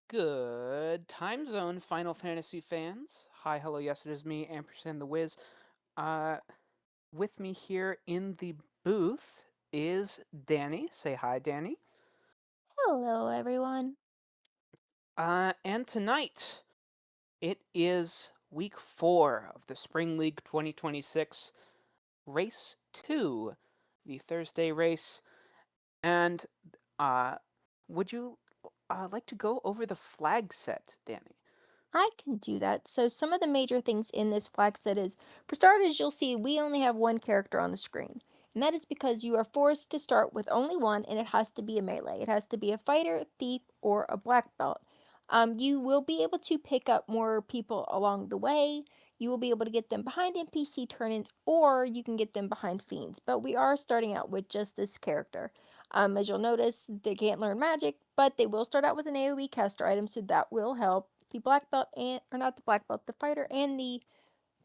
Good time zone, Final Fantasy fans. Hi, hello, yes, it is me, Ampersand the Wiz. Uh, with me here in the booth is Danny. Say hi, Danny. Hello, everyone. And tonight, it is week 4 of the Spring League 2026 Race 2, the Thursday race. And, uh, would you like to go over the flag set, Danny? I can do that. So some of the major things in this flag set is, for starters, you'll see we only have one character on the screen. And that is because you are forced to start with only one, and it has to be a melee. It has to be a fighter, thief, or a black belt. You will be able to pick up more people along the way. You will be able to get them behind NPC turn-ins, or you can get them behind fiends. But we are starting out with just this character. As you'll notice, they can't learn magic, but they will start out with an AoE caster item, so that will help. The black belt and or not the black belt, the fighter and the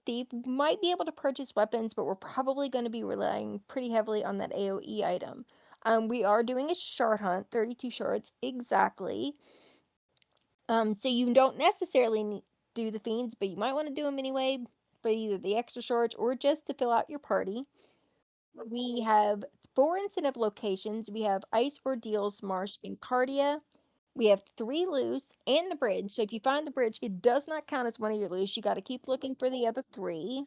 thief might be able to purchase weapons, but we're probably going to be relying pretty heavily on that AoE item. We are doing a shard hunt, 32 shards exactly. So you don't necessarily need do the fiends, but you might want to do them anyway for either the extra shards or just to fill out your party. We have 4 incentive locations. We have Ice Ordeals, Marsh, and Cardia. We have 3 loose and the bridge. So if you find the bridge, it does not count as one of your loose. You got to keep looking for the other 3.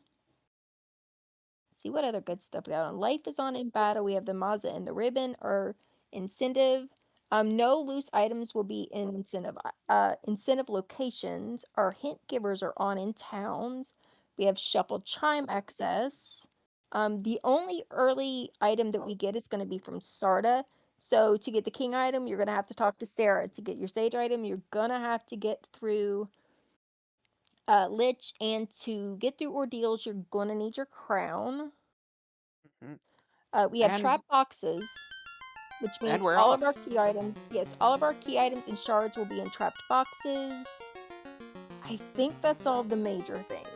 See what other good stuff we got on. Life is on in battle. We have the Mazza and the ribbon or incentive. No loose items will be in incentive locations. Our hint givers are on in towns. We have shuffle chime access. The only early item that we get is going to be from Sarda. So to get the king item, you're going to have to talk to Sarah. To get your sage item, you're going to have to get through Lich. And to get through ordeals, you're going to need your crown. Mhm. We have And trap boxes, which and means we're all of off. our key items, yes, all of our key items and shards will be in trapped boxes. I think that's all the major things.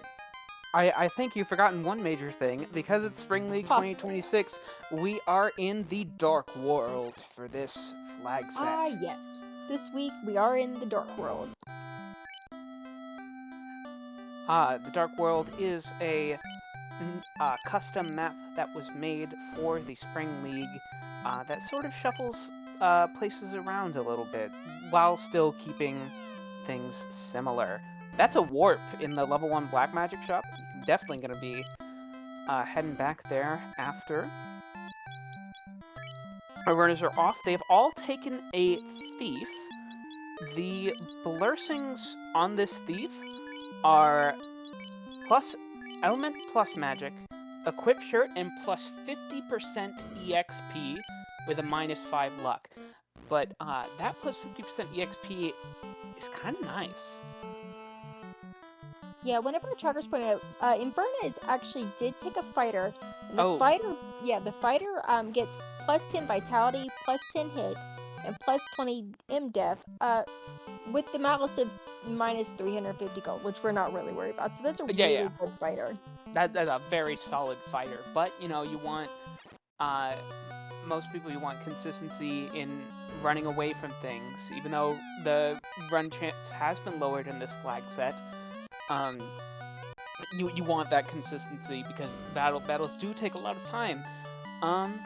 I think you've forgotten one major thing. Because it's Spring League Possibly. 2026, we are in the Dark World for this flag Ah, set. yes. This week we are in the dark world. The Dark World is a custom map that was made for the Spring League that sort of shuffles places around a little bit while still keeping things similar. That's a warp in the level 1 Black Magic shop. Definitely going to be heading back there after. Our runners are off. They've all taken a thief. The blessings on this thief are plus element plus magic, equip shirt, and plus 50% EXP with a minus 5 luck. But that plus 50% EXP is kind of nice. Yeah, whenever our trackers point out, Inferna is actually did take a fighter, and Oh, the fighter gets plus 10 vitality, plus 10 hit, and plus 20 MDef, with the malice of minus 350 gold, which we're not really worried about. So that's a yeah, yeah. really good fighter. That's a very solid fighter. But, you want uh, most people you want consistency in running away from things, even though the run chance has been lowered in this flag set. Um, you want that consistency because battles do take a lot of time. Um,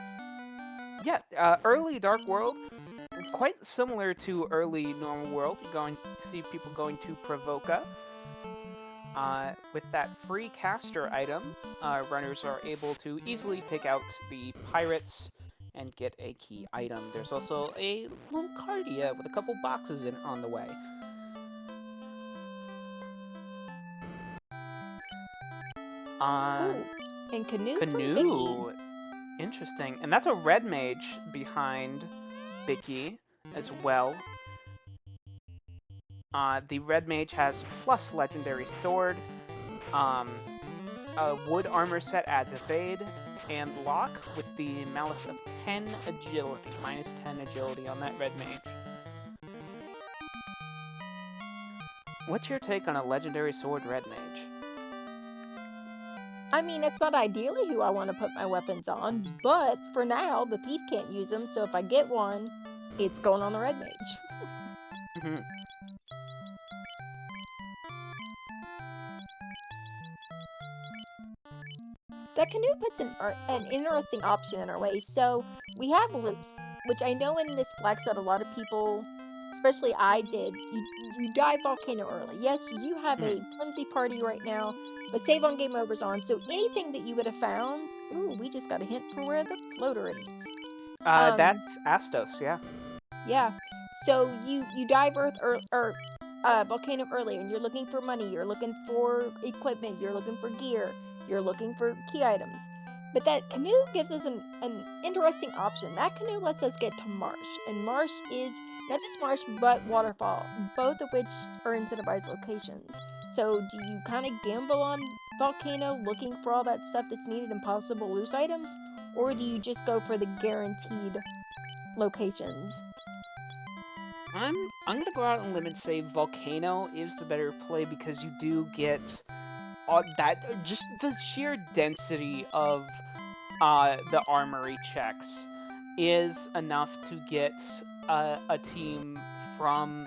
yeah, early Dark World, quite similar to early Normal World. You're going to see people going to Provoca. With that free caster item, runners are able to easily take out the pirates and get a key item. There's also a little cardia with a couple boxes in on the way. Uh, Ooh, and canoe from Vicky. Canoe. Interesting. And that's a red mage behind Bicky as well. The red mage has plus legendary sword. Um, a wood armor set adds evade and lock with the malice of 10 agility, minus 10 agility on that red mage. What's your take on a legendary sword red mage? I mean, it's not ideally who I want to put my weapons on, but for now, the thief can't use them, so if I get one, it's going on the red mage. Mhm. That canoe puts an interesting option in our way. So we have loose, which I know in this flag set a lot of people, especially I did, you die volcano early. Yes, you have Mhm. a flimsy party right now, but save on game over's on. So anything that you would have found, ooh, we just got a hint for where the floater is. Um, That's Astos, yeah. yeah. So you dive Earth or volcano early, and you're looking for money, you're looking for equipment, you're looking for gear, you're looking for key items. But that canoe gives us an interesting option. That canoe lets us get to marsh, and marsh is not just marsh but waterfall, both of which are incentivized locations. So do you kind of gamble on volcano looking for all that stuff that's needed in possible loose items, or do you just go for the guaranteed locations? I'm gonna go out on a limb and say Volcano is the better play because you do get that just the sheer density of the armory checks is enough to get a team from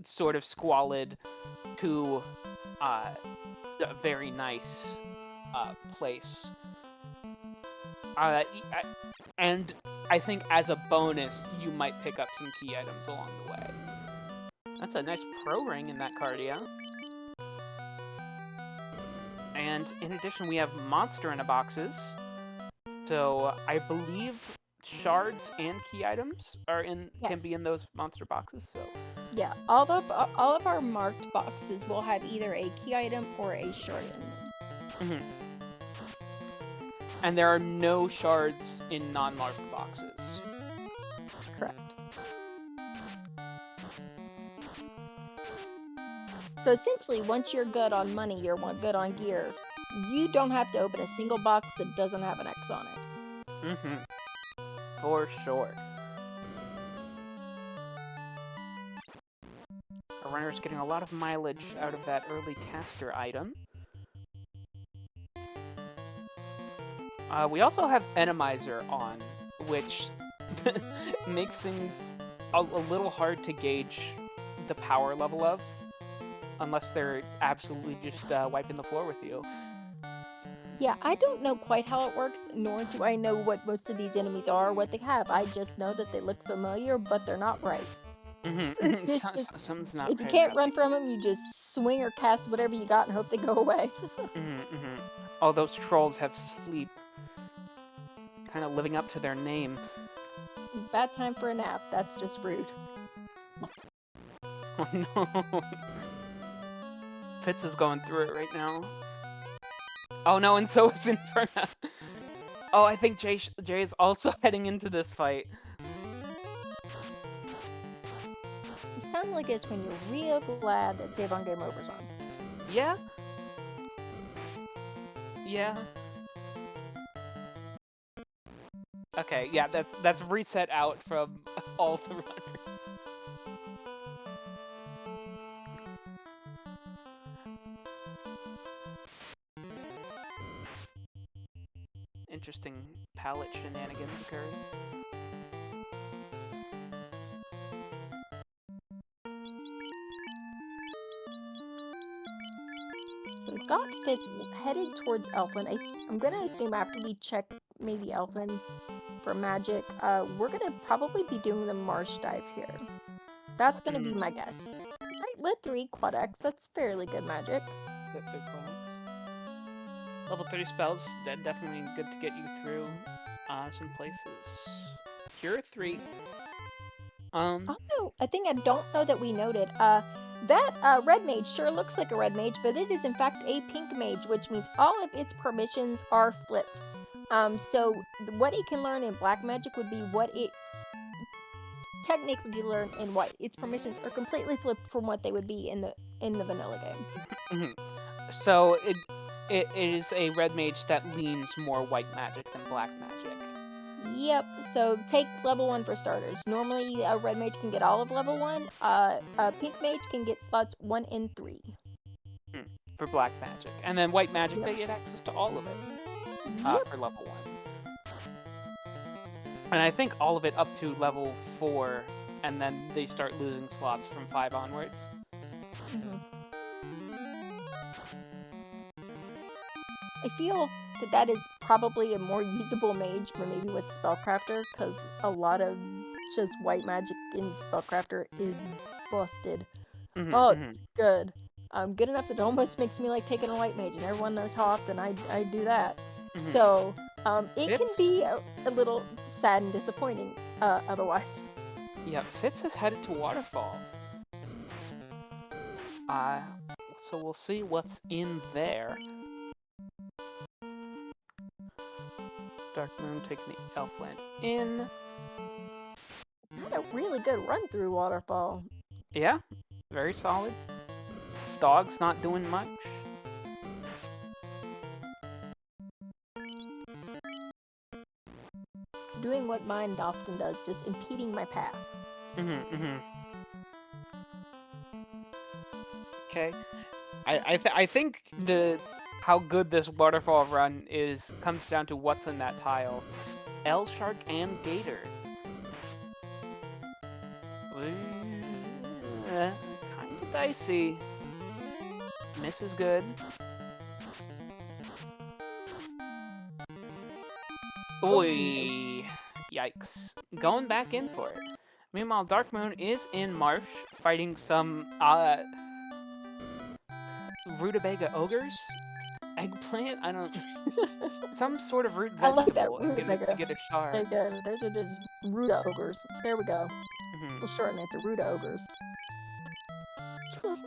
sort of squalid to uh, a very nice place. And I think as a bonus, you might pick up some key items along the way. That's a nice pro ring in that card, yeah. And in addition, we have monster in a boxes. So I believe shards and key items can be Yes. in those monster boxes. So Yeah, all of our marked boxes will have either a key item or a shard in them. mhm. And there are no shards in non-marked boxes. Correct. So essentially, once you're good on money, good on gear, you don't have to open a single box that doesn't have an X on it. Mm-hmm. For sure. Our runner's getting a lot of mileage out of that early caster item. We also have Randomizer on, which makes things a little hard to gauge the power level of, unless they're absolutely just wiping the floor with you. Yeah, I don't know quite how it works, nor do I know what most of these enemies are or what they have. I just know that they look familiar, but they're not right. So Mm-hmm. it's just, Something's not if you right can't about run from these. them, you just swing or cast whatever you got and hope they go away. Mm-hmm. Oh, those trolls have sleep. Kind of living up to their name. Bad time for a nap. That's just rude. Oh no. Fitz is going through it right now. Oh no, and so is Inferna. Oh, I think Jay is also heading into this fight. It sounds like it's when you're real glad that Save on Game Over's on. Yeah? Yeah. Okay, yeah, that's reset out from all the runners. Interesting palette shenanigans occurring. So we've got Fitz headed towards Elfin. I'm gonna assume after we check maybe Elfin for magic, we're gonna probably be doing the marsh dive here. That's gonna be my guess. Right, lit 3, quad X, that's fairly good magic. Good Level 30 spells, definitely good to get you through some places. Cure 3. Also, a thing I don't know that we noted, that red mage sure looks like a red mage, but it is in fact a pink mage, which means all of its permissions are flipped. So what it can learn in black magic would be what it technically learn in white. Its permissions are completely flipped from what they would be in the vanilla game. So it is a red mage that leans more white magic than black magic. Yep, so take level 1 for starters. Normally, a red mage can get all of level 1. A pink mage can get slots 1 and 3. For black magic. And then white magic, Yep. they get access to all of it Yep. for level 1. And I think all of it up to level 4, and then they start losing slots from 5 onwards. I feel that that is probably a more usable mage for maybe with Spellcrafter, because a lot of just white magic in Spellcrafter is busted. Mhm, Oh, mhm, it's good. Good enough that it almost makes me like taking a white mage, and everyone knows how often I do that. mhm. So, it can Fitz, be a little sad and disappointing, otherwise. yeah, Fitz is headed to Waterfall. Uh, so we'll see what's in there. Dark Moon taking the Elfland in. Had a really good run through Waterfall. Yeah, very solid. Dog's not doing much. Doing what mind often does, just impeding my path. Mhm. Okay. I think the how good this waterfall run is comes down to what's in that tile. L Shark and Gator. Kind of dicey. Miss is good. Oh no. Oy. Yikes. Going back in for it. Meanwhile, Dark Moon is in Marsh fighting some rutabaga ogres? Eggplant? I don't some sort of root I like that vegetable and get it to rutabaga. get a There shard. you go. Those are just Ruda ogres. There we go. Mhm. We'll shorten it to Ruda ogres.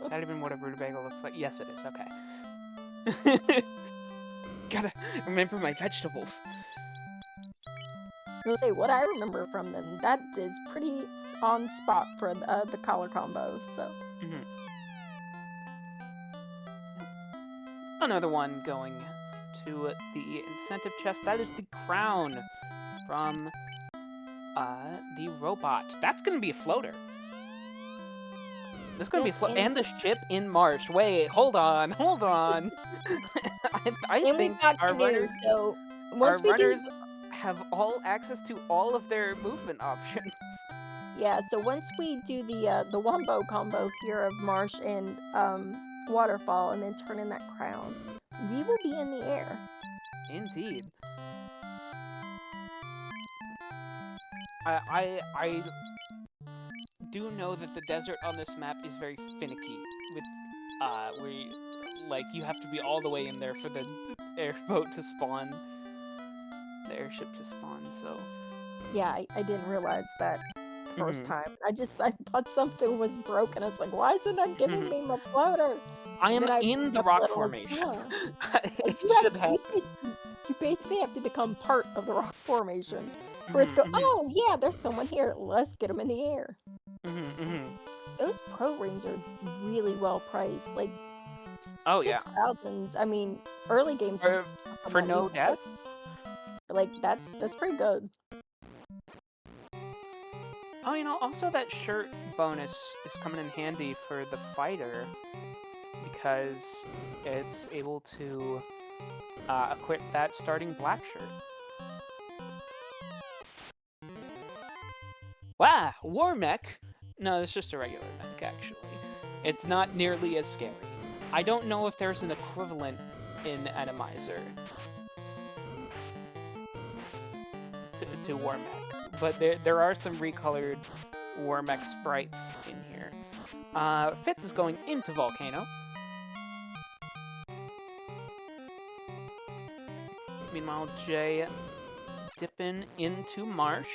Is that even what a rutabaga looks like? Yes, it is. Okay. Gotta remember my vegetables. I'll say what I remember from them. That is pretty on spot for the collar combo. So Mhm. Another one going to the incentive chest. That is the crown from the robot. That's gonna be a floater. That's gonna be a yes, and the ship in Marsh. Wait, hold on, hold on. I and think we've got canoes. So our once we do, runners have all access to all of their movement options. yeah. So once we do the wombo combo here of marsh and waterfall, and then turn in that crown, we will be in the air. Indeed. I do know that the desert on this map is very finicky with where you, like you have to be all the way in there for the airboat to spawn, the airship to spawn. So Yeah, I didn't realize that the first mhm. time. I thought something was broken. I was like, why is it not giving me my floater? I And am then I in picked the up rock that, like, formation. huh. It Like you have should you happen. basically have to become part of the rock formation for it to Mhm, go, mhm, oh yeah, there's someone here. Let's get them in the air. mhm. Those pro rings are really well priced. Like Oh yeah, 6,000s. I mean, early games for come for out even no death. but, like that's pretty good. Oh, also that shirt bonus is coming in handy for the fighter because it's able to equip that starting black shirt. Wow, war mech? No, it's just a regular mech, actually. It's not nearly as scary. I don't know if there's an equivalent in Randomizer to war mech, but there are some recolored war mech sprites in here. Fitz is going into Volcano. Meanwhile, Jay dipping into Marsh,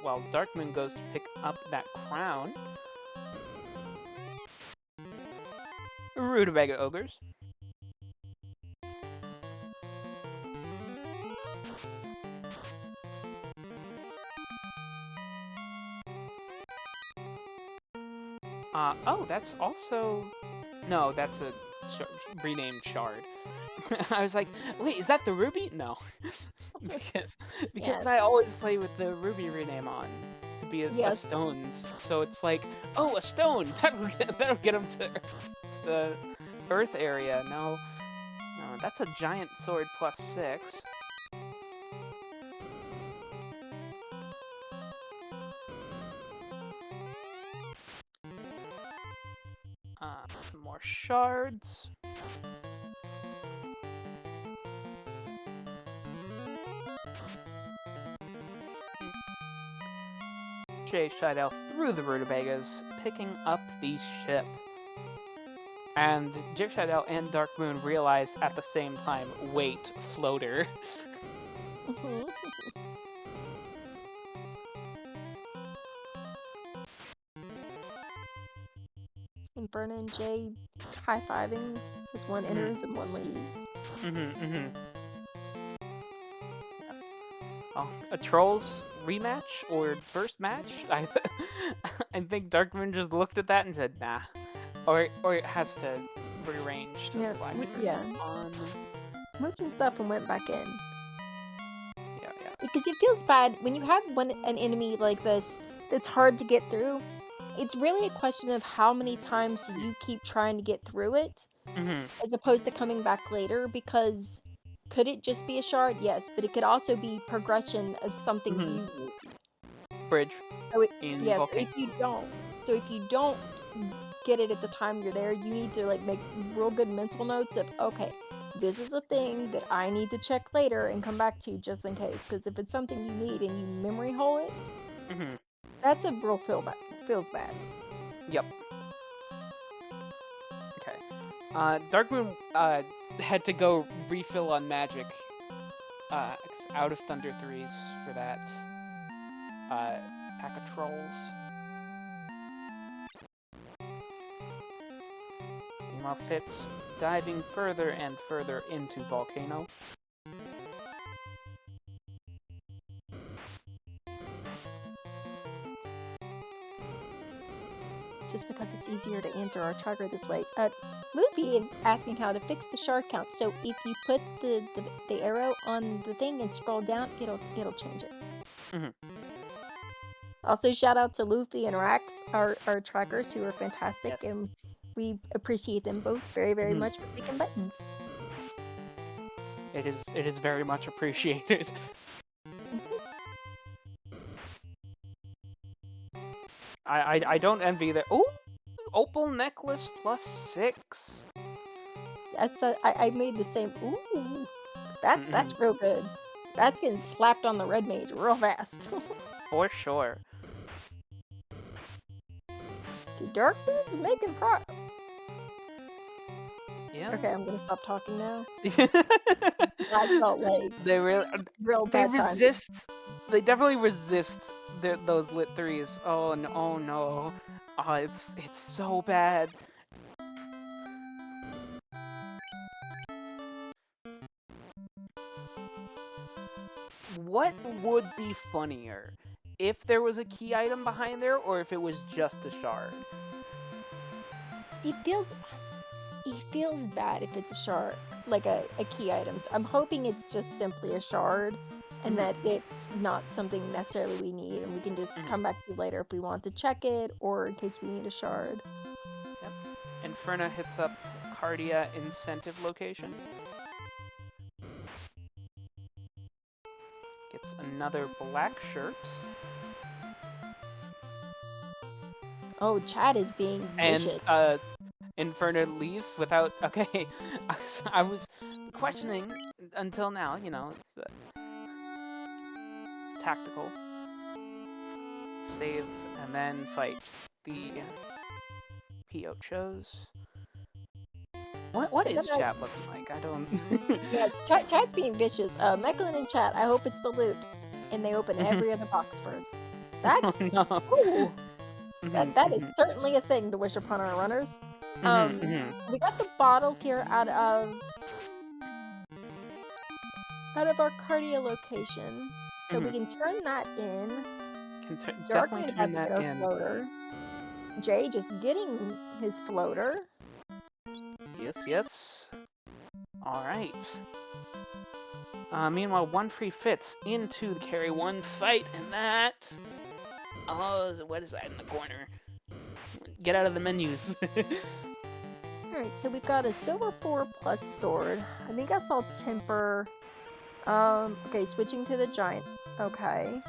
while Darkmoon goes to pick up that crown. Rutabaga Ogres. Oh, that's also... No, that's a renamed Shard. I was like, wait, is that the Ruby? No. because Yeah. because I always play with the Ruby rename on to be a Yeah, stones. So it's like, oh, a stone! That'll get him to the Earth area. No, no, that's a giant sword +6. Some more shards. Jay Scheidel through the rutabagas, picking up the ship. And Jay Scheidel and Dark Moon realize at the same time, wait, floater. Inferno and Jay high-fiving as one enters and one leaves. Oh, a Trolls rematch or first match? I think Dark Moon just looked at that and said, nah. Or it has to rearrange to the black yeah. Moved and stuff and went back in. Yeah. Because it feels bad when you have an enemy like this that's hard to get through. It's really a question of how many times do you keep trying to get through it, as opposed to coming back later, because could it just be a shard? Yes, but it could also be progression of something you need. Bridge. So Volcano. So if you don't get it at the time you're there, you need to like make real good mental notes of, okay, this is a thing that I need to check later and come back to just in case. Because if it's something you need and you memory hole it, that's a real feels bad. Yep. Okay. Dark Moon had to go refill on magic out of Thunder 3s for that pack of trolls. Meanwhile, Fitz diving further and further into Volcano. Just because it's easier to answer our tracker this way. Luffy asking how to fix the shard count. So if you put the arrow on the thing and scroll down, it'll change it. Also, shout out to Luffy and Rax, our trackers, who are fantastic, yes. and we appreciate them both very, very much for clicking buttons. It is very much appreciated. I don't envy that. Ooh, opal necklace +6. Yes, I made the same. Ooh, that's real good. That's getting slapped on the red mage real fast. For sure. Dark Moon's making Yeah. Okay, I'm gonna stop talking now. I felt like they really real bad resist. They definitely resist those lit 3s. Oh no! Oh no! Oh, it's so bad. What would be funnier? If there was a key item behind there, or if it was just a shard? It feels bad if it's a shard, like a key item. So I'm hoping it's just simply a shard, and that it's not something necessarily we need, and we can just come back to later if we want to check it, or in case we need a shard. Yep. Inferno hits up Cardia incentive location. Gets another black shirt. Oh, Chad is being vicious. And Inferno leaves without. Okay, I was questioning until now. You know, it's tactical. Save and then fight the Piochos. What is chat looking like? I don't. Yeah, chat's being vicious. Mechlin in chat. I hope it's the loot, and they open every other box first. That's no. That is certainly a thing to wish upon our runners. We got the bottle here out of our cardio location, so we can turn that in. Dark Moon had to get a floater. Jay just getting his floater. Yes. All right. Meanwhile, one free Fitz into the carry one fight, and that. Oh, what is that in the corner? Get out of the menus. Alright, so we've got a silver 4+ sword. I think I saw temper. Okay, switching to the giant. Okay.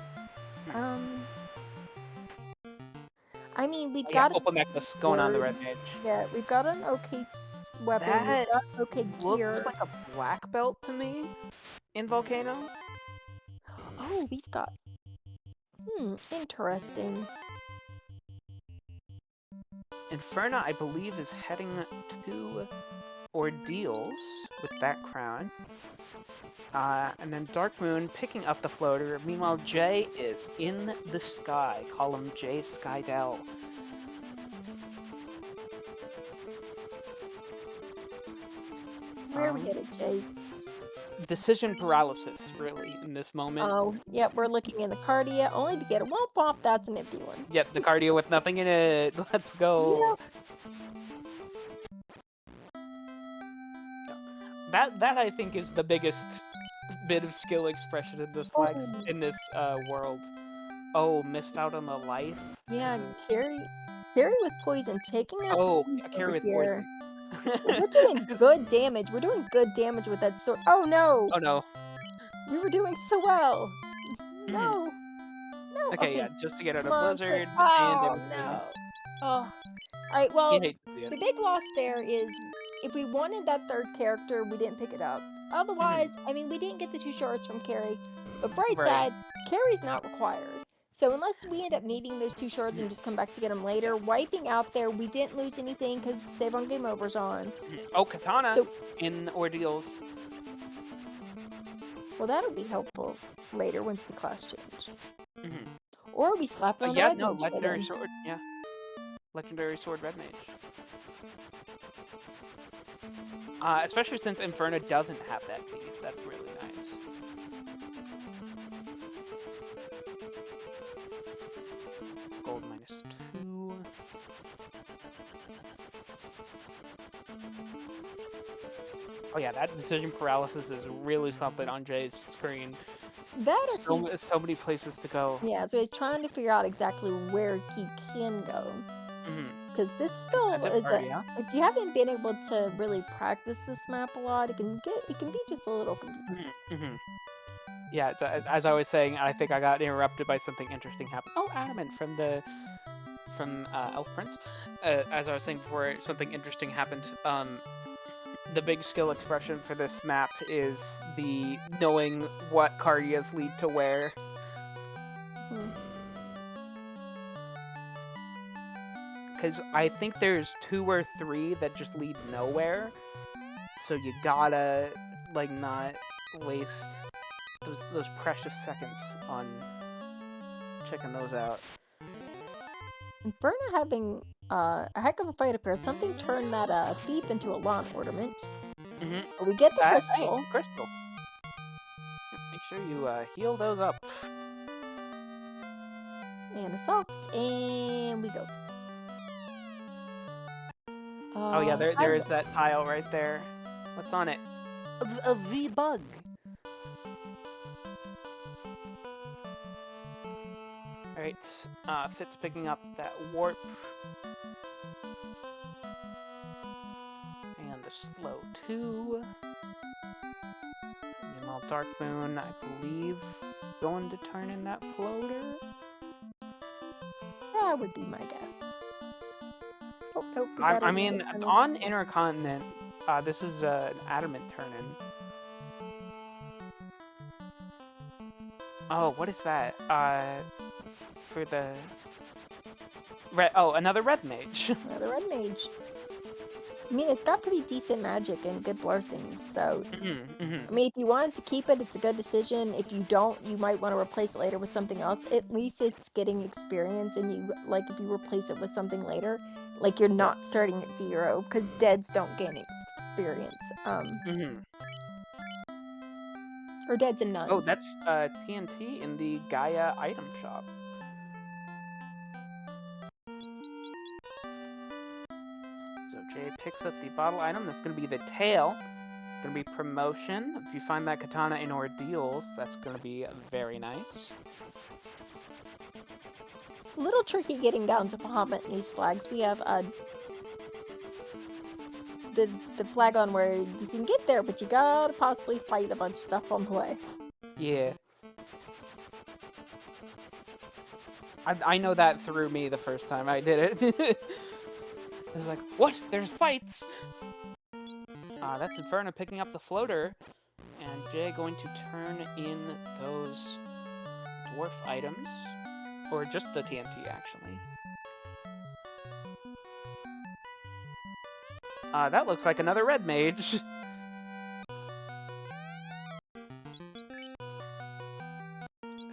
I mean, we've got opal necklace going on the red edge. Yeah, we've got an okay weapon. That we've got okay gear. Looks like a black belt to me in Volcano. Oh, we've got Interesting. Inferna, I believe, is heading to Ordeals with that crown. And then Dark Moon picking up the floater. Meanwhile, Jay is in the sky. Call him Jay Skydell. Where are we headed, Jay? Decision paralysis, really, in this moment. Oh, yep, we're looking in the Cardia, only to get a womp womp. That's an empty one. Yep, the cardio with nothing in it. Let's go. That I think is the biggest bit of skill expression in this world. Oh, missed out on the life. Yeah, Carrie with poison, taking that. Oh, damage Carrie over with here. poison. We're doing good damage. We're doing good damage with that sword. Oh no! Oh no. We were doing so well. No. No. Okay, yeah, just to get out Come of on, Blizzard oh and no. Oh. Alright, well, you hate to see it. the big loss there is if we wanted that third character, we didn't pick it up. Otherwise, I mean, we didn't get the 2 shards from Carrie. But bright side, Carrie's not required. So unless we end up needing those 2 shards and just come back to get them later, wiping out there, we didn't lose anything because save on game over's on. Oh, Katana in Ordeals. Well, that'll be helpful later once we class change. Or we slap it on the yeah, red no, mage legendary then. sword. Yeah, legendary sword red mage. Especially since Inferno doesn't have that piece. That's really nice. Gold -2. Oh yeah, that decision paralysis is really something on Jay's screen. So many places to go. Yeah, so he's trying to figure out exactly where he can go. Because this still is if you haven't been able to really practice this map a lot, it can be just a little confusing. Yeah, as I was saying, I think I got interrupted by something interesting happening. Oh, Adamant from Elf Prince. As I was saying before, something interesting happened. The big skill expression for this map is the knowing what cardias lead to where. Because I think there's 2 or 3 that just lead nowhere. So you gotta, like, not waste those precious seconds on checking those out. Inferno having a heck of a fight up here. Something turned that thief into a lawn ornament. But we get the crystal. Hey, crystal. Make sure you heal those up. And assault, and we go. Oh yeah, there is that tile right there. What's on it? A V-bug. Alright, Fitz picking up that warp. And the slow 2. Meanwhile, Dark Moon, I believe, going to turn in that floater? That would be my guess. Oh, nope. I mean, on Intercontinent, this is an Adamant turn-in. Oh, what is that? For the... another red mage. Another red mage. I mean, it's got pretty decent magic and good blessings, so... I mean, if you wanted to keep it, it's a good decision. If you don't, you might want to replace it later with something else. At least it's getting experience, and you, like, if you replace it with something later, like, you're not starting at 0, because deads don't gain experience. Or deads and nuns. Oh, that's TNT in the Gaia item shop. So Jay picks up the bottle item. That's going to be the tail. It's going to be promotion. If you find that katana in Ordeals, that's going to be very nice. A little tricky getting down to Bahamut in these flags. We have the flag on where you can get there, but you gotta possibly fight a bunch of stuff on the way. Yeah. I know that threw me the first time I did it. I was like, what? There's fights! That's Inferno picking up the floater. And Jay going to turn in those dwarf items. or just the TNT, actually. That looks like another red mage.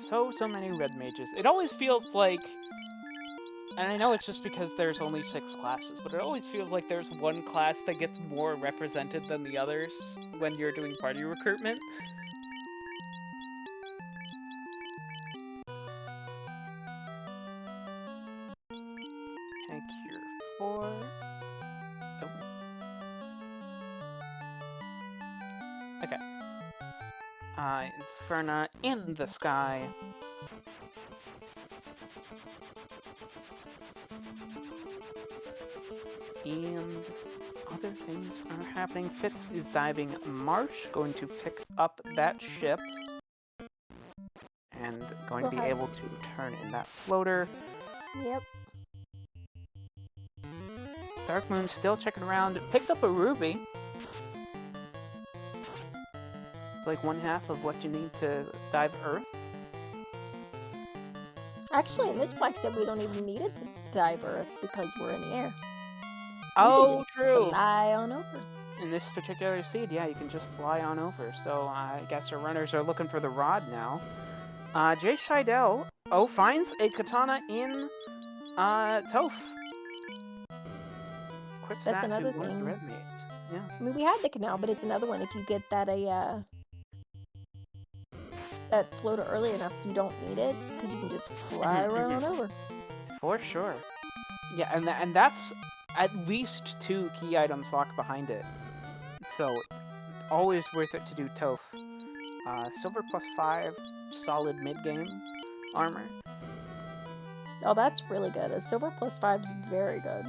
So many red mages. It always feels like, and I know it's just because there's only 6 classes, but it always feels like there's one class that gets more represented than the others when you're doing party recruitment. Okay, Cure 4. Oh. Okay. Inferna in the sky. And other things are happening. Fitz is diving Marsh, going to pick up that ship. And going to be able to turn in that floater. Yep. Dark Moon still checking around. Picked up a ruby. It's like 1/2 of what you need to dive Earth. Actually, in this flag set, we don't even need it to dive Earth because we're in the air. Oh, true. Fly on over. In this particular seed, yeah, you can just fly on over. So I guess our runners are looking for the rod now. Jay Scheidel, finds a katana in Toph. Equips That's that another to one of the thing. red mages. Yeah. I mean, we had the canal, but it's another one. If you get that that floater early enough, you don't need it because you can just fly right on over. For sure. Yeah, and that's at least 2 key items locked behind it. So always worth it to do Toph. Silver +5, solid mid-game armor. Oh, that's really good. A silver +5 is very good.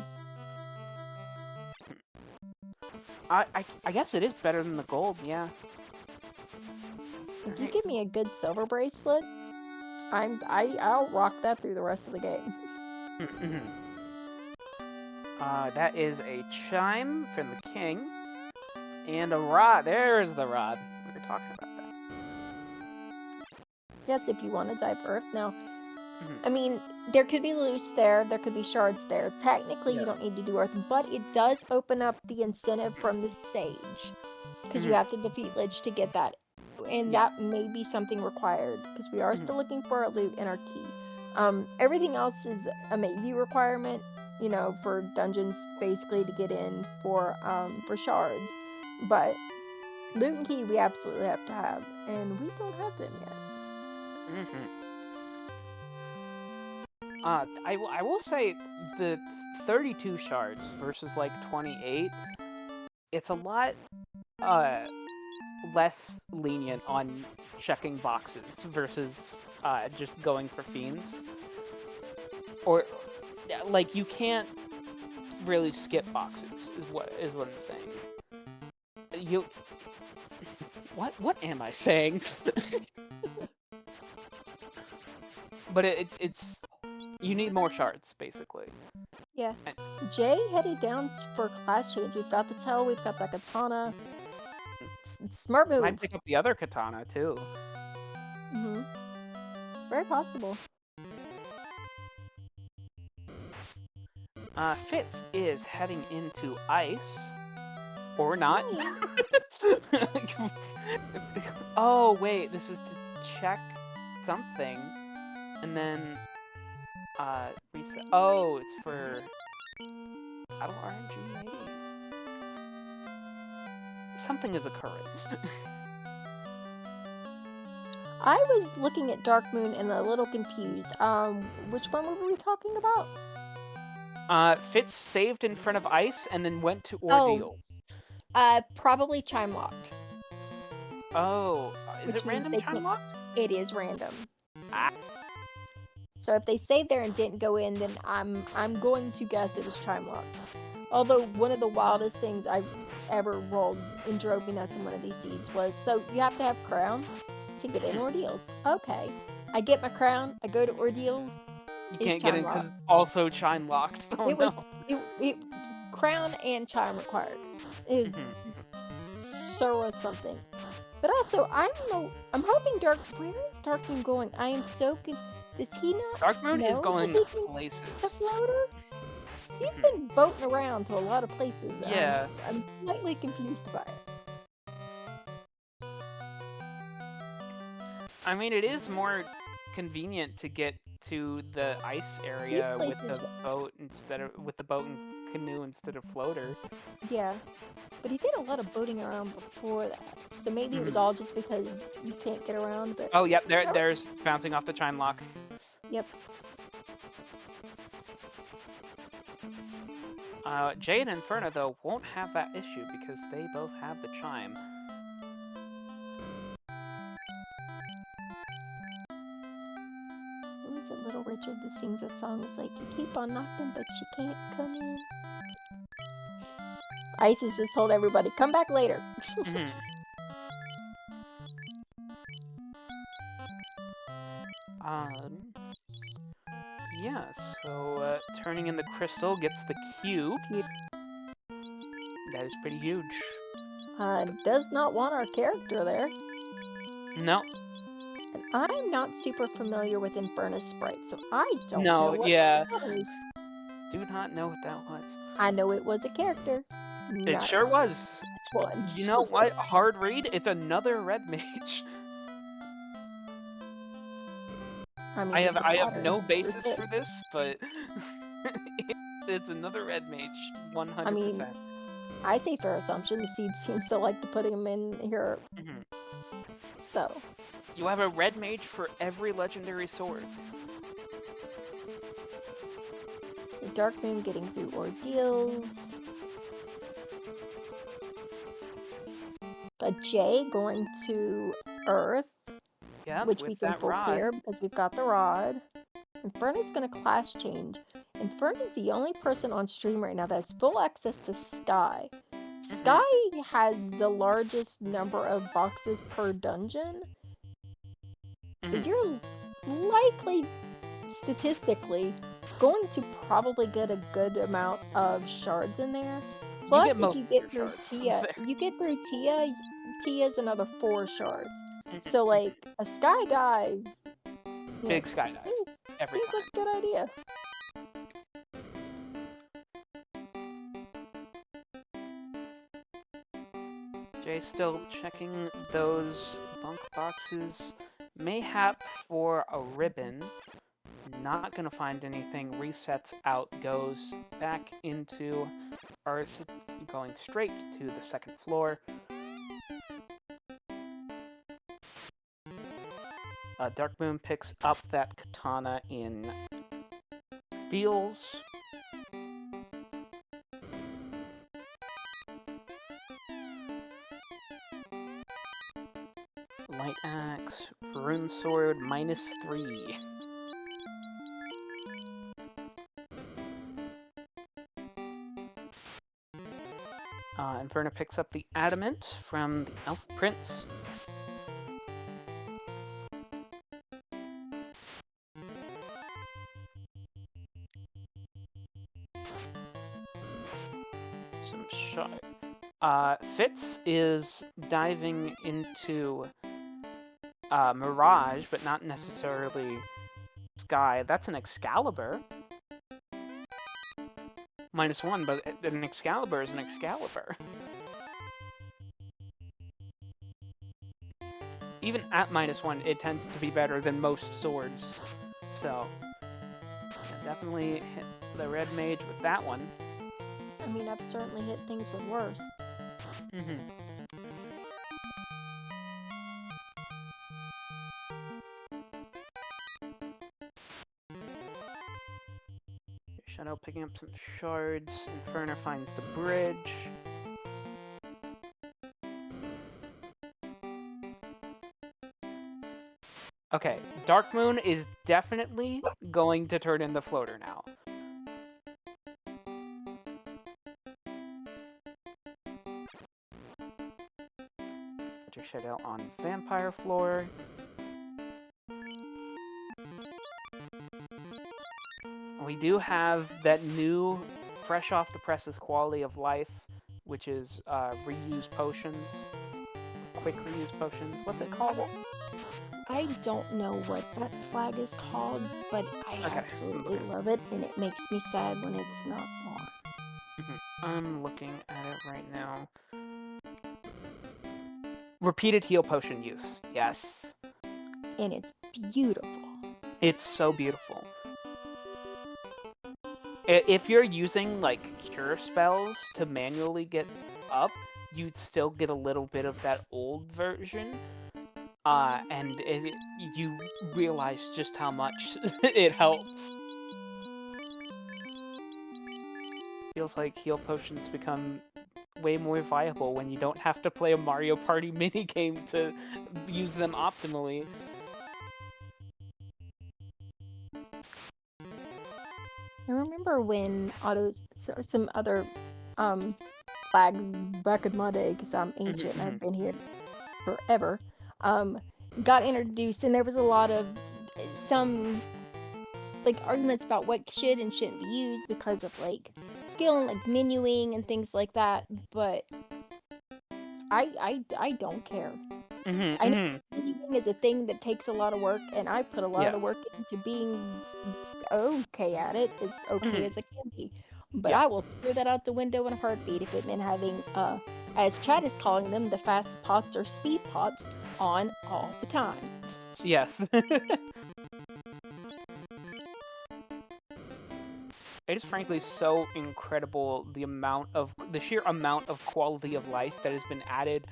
I guess it is better than the gold, yeah. If you give me a good silver bracelet, I'll rock that through the rest of the game. That is a chime from the king. And a rod. There's the rod. We were talking about that. Yes, if you want to dive Earth. Now, I mean, there could be loose there. There could be shards there. Technically, you don't need to do Earth, but it does open up the incentive from the Sage. Because you have to defeat Lich to get that. And that may be something required. Because we are still looking for our loot and our key. Everything else is a maybe requirement. You know, for dungeons, basically, to get in for shards. But loot and key we absolutely have to have. And we don't have them yet. I will say the 32 shards versus like 28, it's a lot less lenient on checking boxes versus just going for fiends. Or like you can't really skip boxes is what I'm saying. You what am I saying? But it's you need more shards, basically. Yeah. Jay headed down for class change. We've got the tail, we've got that katana. Smart move. Might pick up the other katana, too. Very possible. Fitz is heading into ice. Or not. Oh, wait, this is to check something. And then, reset. Oh, it's for Battle RNG, maybe? Something is occurring. I was looking at Dark Moon and a little confused. Which one were we talking about? Fitz saved in front of ice and then went to ordeal. Probably chime locked. Oh, is it random chime locked? It is random. So if they saved there and didn't go in, then I'm going to guess it was chime locked. Although one of the wildest things I've ever rolled and drove me nuts in one of these seeds was, so you have to have crown to get in ordeals. Okay, I get my crown, I go to ordeals. You can't get in because it's also chime locked. Oh, it was crown and chime required. It was sure was something. But also, I'm hoping where is Dark Moon going? I am so Does he not Dark Moon is know that going he can places. the floater? He's Mhm. been boating around to a lot of places. Yeah. I'm slightly confused by it. I mean, it is more convenient to get to the ice These area with places, the boat and canoe instead of floater. yeah. But he did a lot of boating around before that. So maybe it was Mhm. all just because you can't get around, but Oh, yep, there's bouncing off the chime lock. yep. Jay and Inferno, though, won't have that issue because they both have the chime. Who is it, Little Richard, that sings that song? It's like, you keep on knocking, but you can't come in. Ice has just told everybody, come back later. Mhm. Yeah, so turning in the crystal gets the cube. That is pretty huge. Does not want our character there. No, And I'm not super familiar with Infernus Sprite, so I don't know no, what yeah. that is. Do not know what that was. I know it was a character. It Not sure was. one. You know what? Hard read? It's another red mage. I mean, I the have no pattern basis is for this, but it's another red mage, 100%. I mean, I say fair assumption. The seed seems to like to put him in here. Mhm. So, You have a red mage for every legendary sword. the Dark Moon getting through ordeals. A Jay going to Earth, Yeah, which with we can that full rod. clear because we've got the rod. Inferno's going to class change. Inferno's the only person on stream right now that has full access to Sky. Sky has the largest number of boxes per dungeon. So Mhm. you're likely, statistically, going to probably get a good amount of shards in there. Plus, get if most you of get your through shards Tia, there. you get through Tia, Tia's another 4 shards. Mhm, So, mhm. like, a sky dive, you Big know, skydive every seems like time. a good idea. Jay's still checking those bunk boxes. Mayhap for a ribbon. Not gonna find anything. Resets out, goes back into Earth, going straight to the second floor. Dark Moon picks up that katana in deals. Light axe, rune sword, -3. Inferno picks up the adamant from the Elf Prince. Some shot. Fitz is diving into Mirage, but not necessarily Sky. That's an Excalibur. -1, but an Excalibur is an Excalibur. Even at -1, it tends to be better than most swords. So, definitely hit the red mage with that one. I mean, I've certainly hit things with worse. Mm-hmm. Shadow picking up some shards. Inferno finds the bridge. Okay, Dark Moon is definitely going to turn in the floater now. Put your Shadow on Vampire floor. We do have that new, fresh off the presses quality of life, which is reuse potions. Quick reuse potions. What's it called? I don't know what that flag is called, but I Okay. absolutely love it, and it makes me sad when it's not on. I'm looking at it right now. Repeated heal potion use. Yes. And it's beautiful. It's so beautiful. If you're using, like, cure spells to manually get up, you'd still get a little bit of that old version. And you realize just how much it helps. Feels like heal potions become way more viable when you don't have to play a Mario Party minigame to use them optimally. I remember when some other flags back in my day, because I'm ancient and I've been here forever, um, got introduced, and there was a lot of some like arguments about what should and shouldn't be used because of like skill and like menuing and things like that. But I don't care. I know menuing is a thing that takes a lot of work, and I put a lot of Yeah. the work into being okay at it. It's okay as it can be. But Yeah. I will throw that out the window in a heartbeat if it meant having, as Chad is calling them, the fast pots or speed pots on all the time. Yes. It is frankly so incredible the sheer amount of quality of life that has been added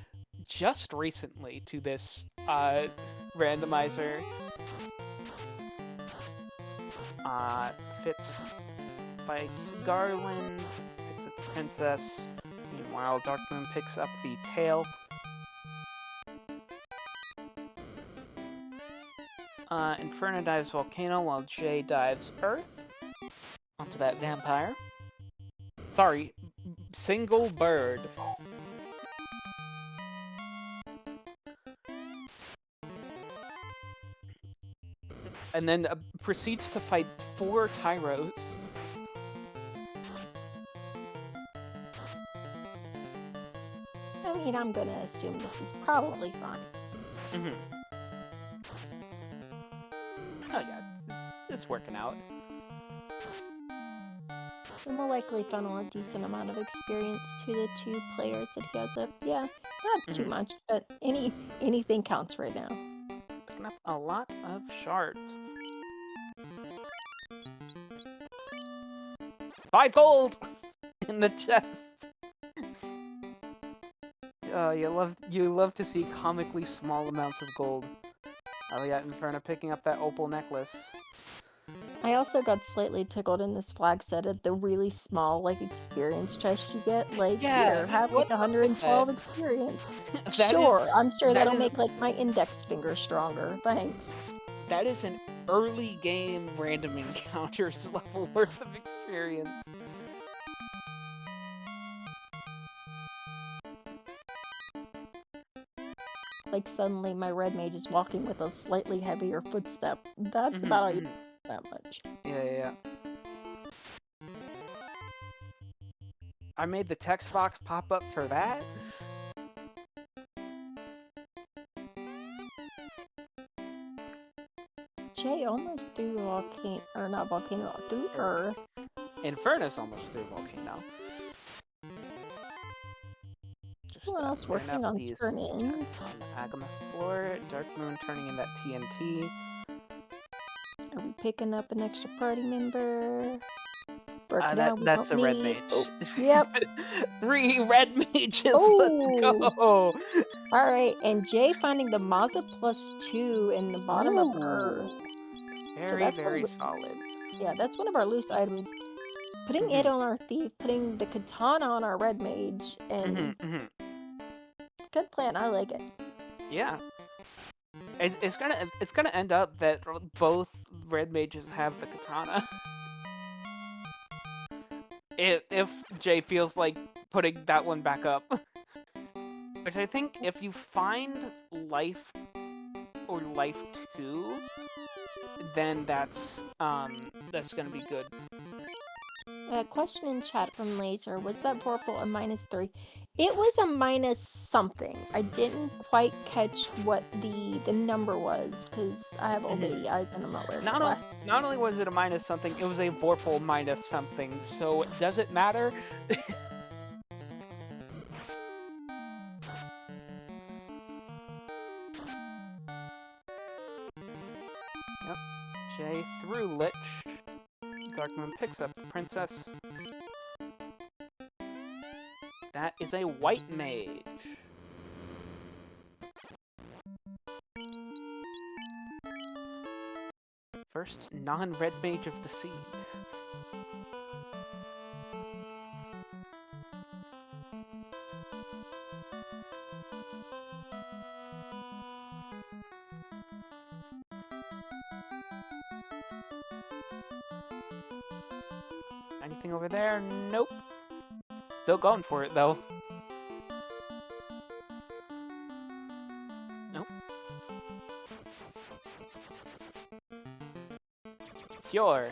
just recently to this randomizer. Fitz fights Garland, picks up the princess. Meanwhile, Darkmoon picks up the tail. Inferno dives Volcano while Jay dives Earth. Onto that vampire. Sorry, single bird. And then proceeds to fight 4 Tyros. I mean, I'm gonna assume this is probably fun. Oh yeah, it's working out. And will likely funnel a decent amount of experience to the 2 players that he has up. Yeah, not too much, but anything counts right now. Picking up a lot of shards. 5 gold in the chest. You love to see comically small amounts of gold. Oh yeah, Inferno picking up that opal necklace. I also got slightly tickled in this flag set at the really small, like, experience chest you get. Like, Yeah, here, have like what's up with 112 that? experience. That Sure, I'm sure that that'll is make like my index finger stronger. Thanks. that is an early game random encounters level worth of experience. Like suddenly my red mage is walking with a slightly heavier footstep. That's about all you that much. Yeah. I made the text box pop up for that? Jay almost threw volcano, or not volcano, through Earth. Infernus almost threw Volcano. Someone else working on turn-ins. On the Agama floor, Darkmoon turning in that TNT. Are we picking up an extra party member? That's a red mage. Oh, yep. 3 red mages, let's go! Alright, and Jay finding the Mazza +2 in the bottom of Earth. Very solid. Yeah, that's one of our loose items. Putting it on our thief, putting the katana on our red mage, and good plan. I like it. Yeah, it's gonna end up that both red mages have the katana. If Jay feels like putting that one back up, which I think if you find life or life 2, then that's gonna be good. A question in chat from Laser. Was that Vorpal a -3? It was a minus something. I didn't quite catch what the number was because I have old lady eyes and I'm not wearing my glasses. Not only was it a minus something, it was a Vorpal minus something. So does it matter? Yep. J through Lich. Darkmoon picks up the princess. That is a white mage. First non-red mage of the seed. Anything over there? Nope. Still going for it, though. Nope. Pure.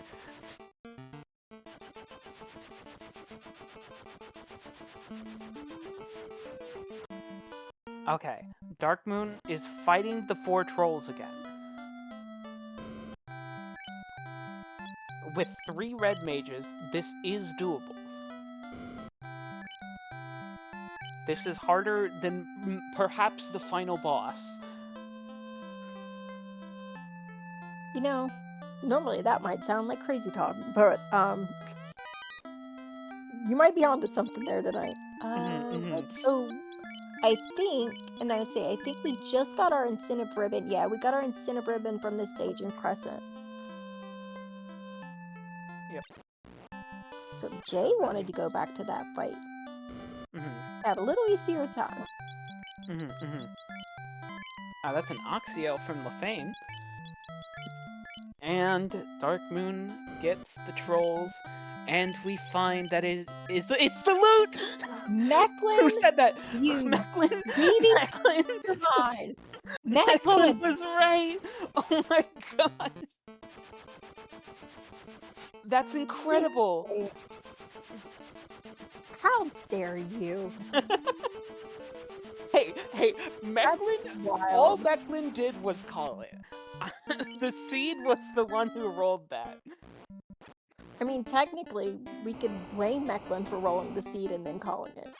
Okay. Darkmoon is fighting the 4 trolls again. With 3 red mages, this is doable. This is harder than perhaps the final boss. You know, normally that might sound like crazy talk, but you might be onto something there tonight. So I think, and I would say, I think we just got our incentive ribbon. Yeah, we got our incentive ribbon from this stage in Crescent. Yep. So Jay wanted to go back to that fight. At a little easier time. That's an Oxyel from Lefane. And Darkmoon gets the trolls, and we find that it's the loot! Mechlin! Who said that? You Mechlin! Mechlin! Mechlin was right! Oh my god! That's incredible! How dare you? Hey, Mechlin, all Mechlin did was call it. The seed was the one who rolled that. I mean, technically, we could blame Mechlin for rolling the seed and then calling it.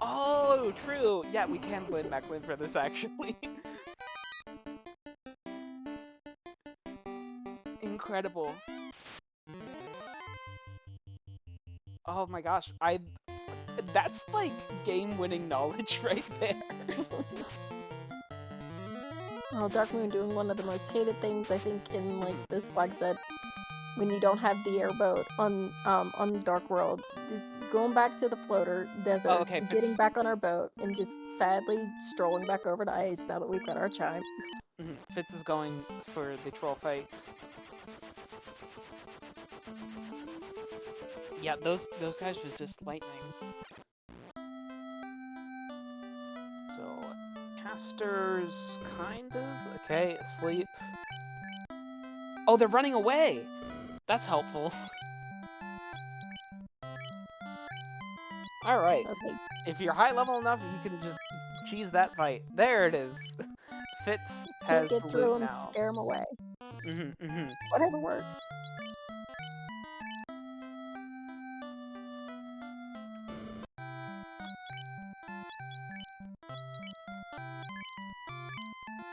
Oh, true. Yeah, we can blame Mechlin for this, actually. Incredible. Oh my gosh, that's like game-winning knowledge right there. Oh, Darkmoon doing one of the most hated things, I think, in, like, this flag set. When you don't have the airboat on Dark World. Just going back to the floater desert, getting back on our boat, and just sadly strolling back over to ice now that we've got our chime. Fitz is going for the troll fight. Yeah, those guys resist lightning. So, casters, kind of. Okay, asleep. Oh, they're running away! That's helpful. Alright. Okay. If you're high level enough, you can just cheese that fight. There it is. Fitz has get the through loot him, now. scare him away. Whatever works.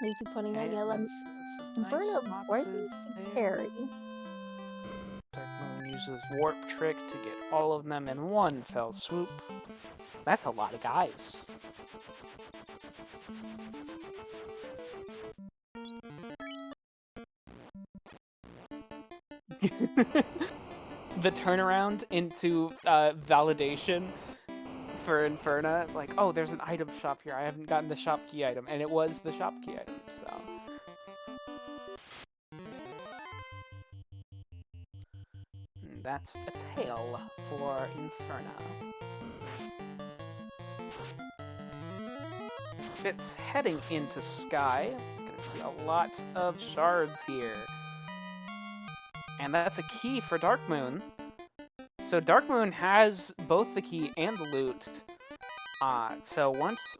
You keep putting that yellow. Burn up. Why do you carry? Darkmoon uses Warp Trick to get all of them in one fell swoop. That's a lot of guys. The turnaround into validation for Inferna, like, oh, there's an item shop here. I haven't gotten the shop key item, and it was the shop key item, so. And that's a tail for Inferna. Fitz heading into Sky. Gonna see a lot of shards here. And that's a key for Darkmoon. So Dark Moon has both the key and the loot. So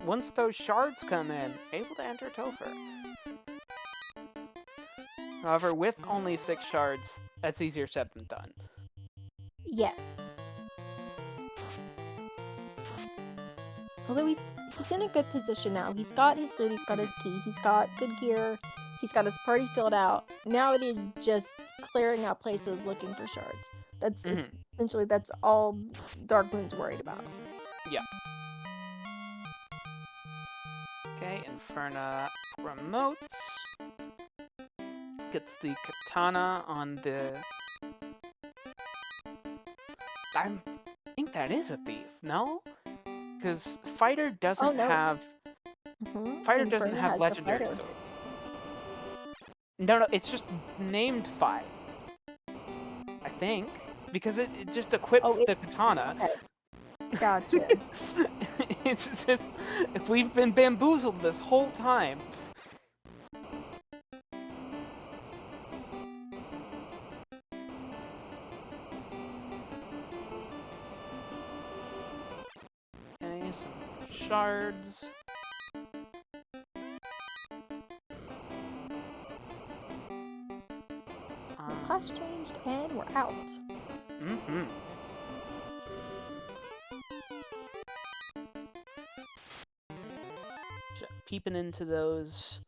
once those shards come in, able to enter Topher. However, with only 6 shards, that's easier said than done. Yes. Although he's in a good position now. He's got his loot, he's got his key, he's got good gear, he's got his party filled out. Now it is just clearing out places looking for shards. That's essentially that's all Dark Moon's worried about. Yeah. Okay, Inferna remotes. Gets the katana on the... I think that is a thief, no? Because Fighter doesn't have... Fighter doesn't have legendary sword. No, it's just named Fi. I think. Because it just equips the katana. Okay. Gotcha. It's just... If we've been bamboozled this whole time... Okay, some shards. Class changed and we're out. Peeping into those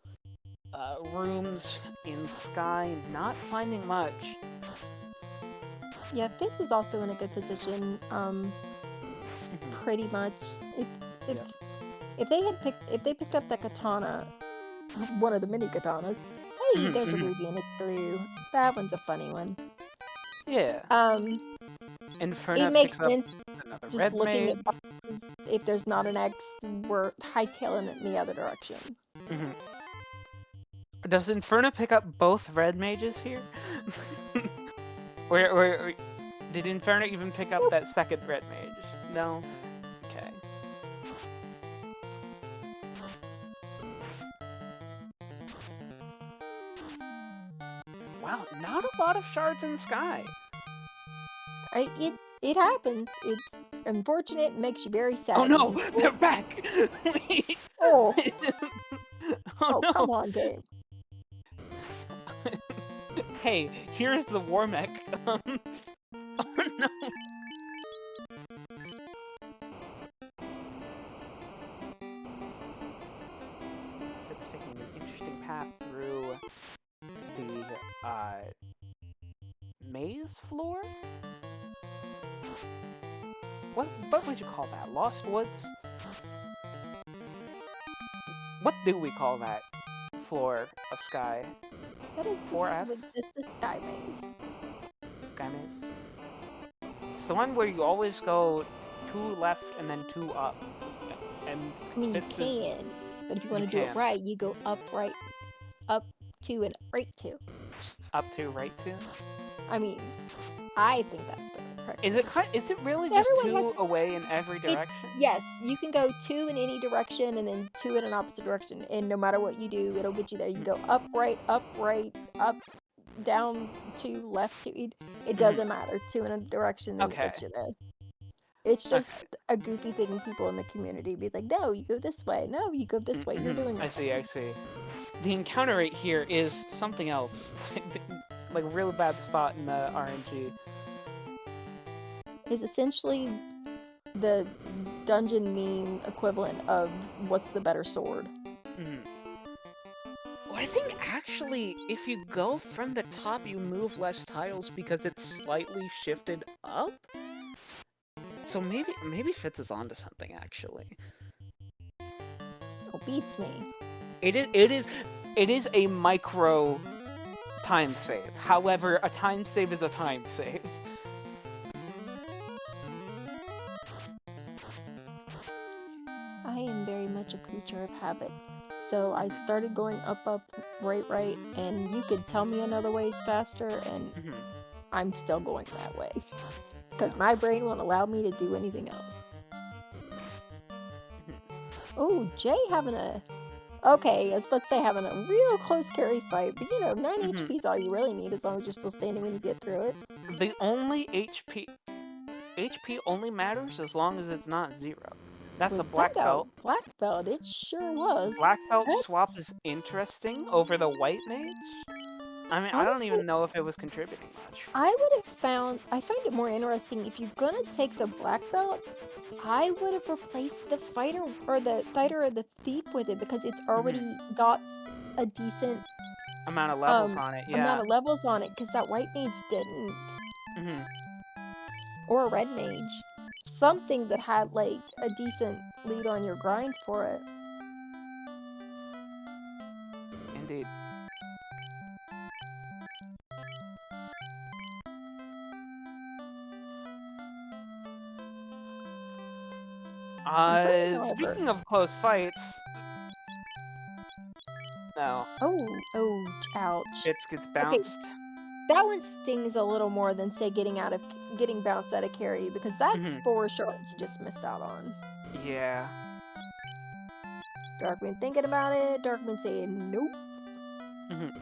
rooms in Sky, not finding much. Yeah, Fitz is also in a good position. Pretty much. If they picked up that katana, one of the mini katanas. Hey, there's a ruby and it's blue. That one's a funny one. Yeah. Inferna it makes sense. Just looking at if there's not an X, we're hightailing it in the other direction. Does Inferna pick up both red mages here? or did Inferna even pick up that second red mage? No? Okay. Wow, not a lot of shards in Sky. It happens. It's unfortunate and makes you very sad. Oh no, they're back! Oh no. Come on, game. Hey, here's the war mech. Oh no. It's taking an interesting path through the maze floor? What would you call that? Lost Woods? What do we call that floor of Sky? That is 4F? just the Sky Maze. Sky Maze? It's the one where you always go 2 left and then 2 up. And I mean, you can, but if you want to do it right, you go up, right, up 2, and right 2. Up 2, right 2? I mean, I think that's the correct. Is it really just 2 away in every direction? Yes, you can go 2 in any direction and then 2 in an opposite direction, and no matter what you do, it'll get you there. You go up, right, up, down 2, left 2. It doesn't matter. 2 in a direction and it gets you there. It's just a goofy thing people in the community be like, no, you go this way. No, you go this way. You're doing it. I see. The encounter rate here is something else. Like a really bad spot in the RNG. Is essentially the dungeon meme equivalent of what's the better sword. Well, I think actually, if you go from the top, you move less tiles because it's slightly shifted up? So maybe Fitz is onto something, actually. Oh, beats me. It is a micro time save. However, a time save is a time save. I am very much a creature of habit. So I started going up, right, and you could tell me another way is faster, and I'm still going that way. Because my brain won't allow me to do anything else. Oh, Jay having a... Okay, I was about to say having a real close carry fight, but 9 HP is all you really need as long as you're still standing when you get through it. The only HP... HP only matters as long as it's not 0. That's a Was that black a belt. black belt? It sure was. Black belt swap That's is interesting over the white mage. I mean, I don't honestly, even know if it was contributing much. I find it more interesting if you're gonna take the black belt, I would have replaced the fighter or the thief with it because it's Mhm. already got a decent Amount of levels on it, amount yeah. of levels on it because that white mage didn't, Mhm. or a red mage. Something that had like a decent lead on your grind for it. Indeed. I'm trying, however. Speaking of close fights, no, Oh, ouch. Fitz gets Okay, bounced. that one stings a little more than say getting bounced out of carry because that's Mhm. 4 shards you just missed out on. Yeah. Darkman thinking about it, Darkman saying nope. Mhm.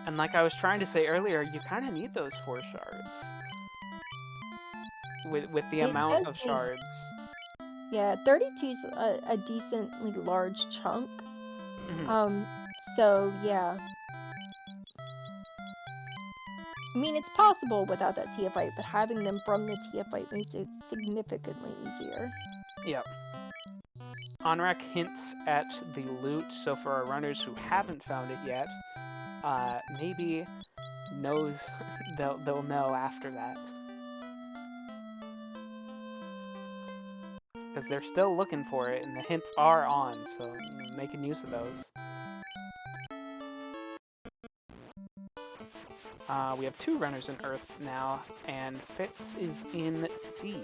And like I was trying to say earlier, you kind of need those 4 shards with the It amount does of take, shards. yeah, 32's a decently large chunk. Mhm. So yeah. I mean, it's possible without that TFI, but having them from the TFI makes it significantly easier. Yep. Onrak hints at the loot, so for our runners who haven't found it yet, maybe knows they'll know after that. Because they're still looking for it, and the hints are on, so making use of those. We have 2 runners in Earth now, and Fitz is in Sea.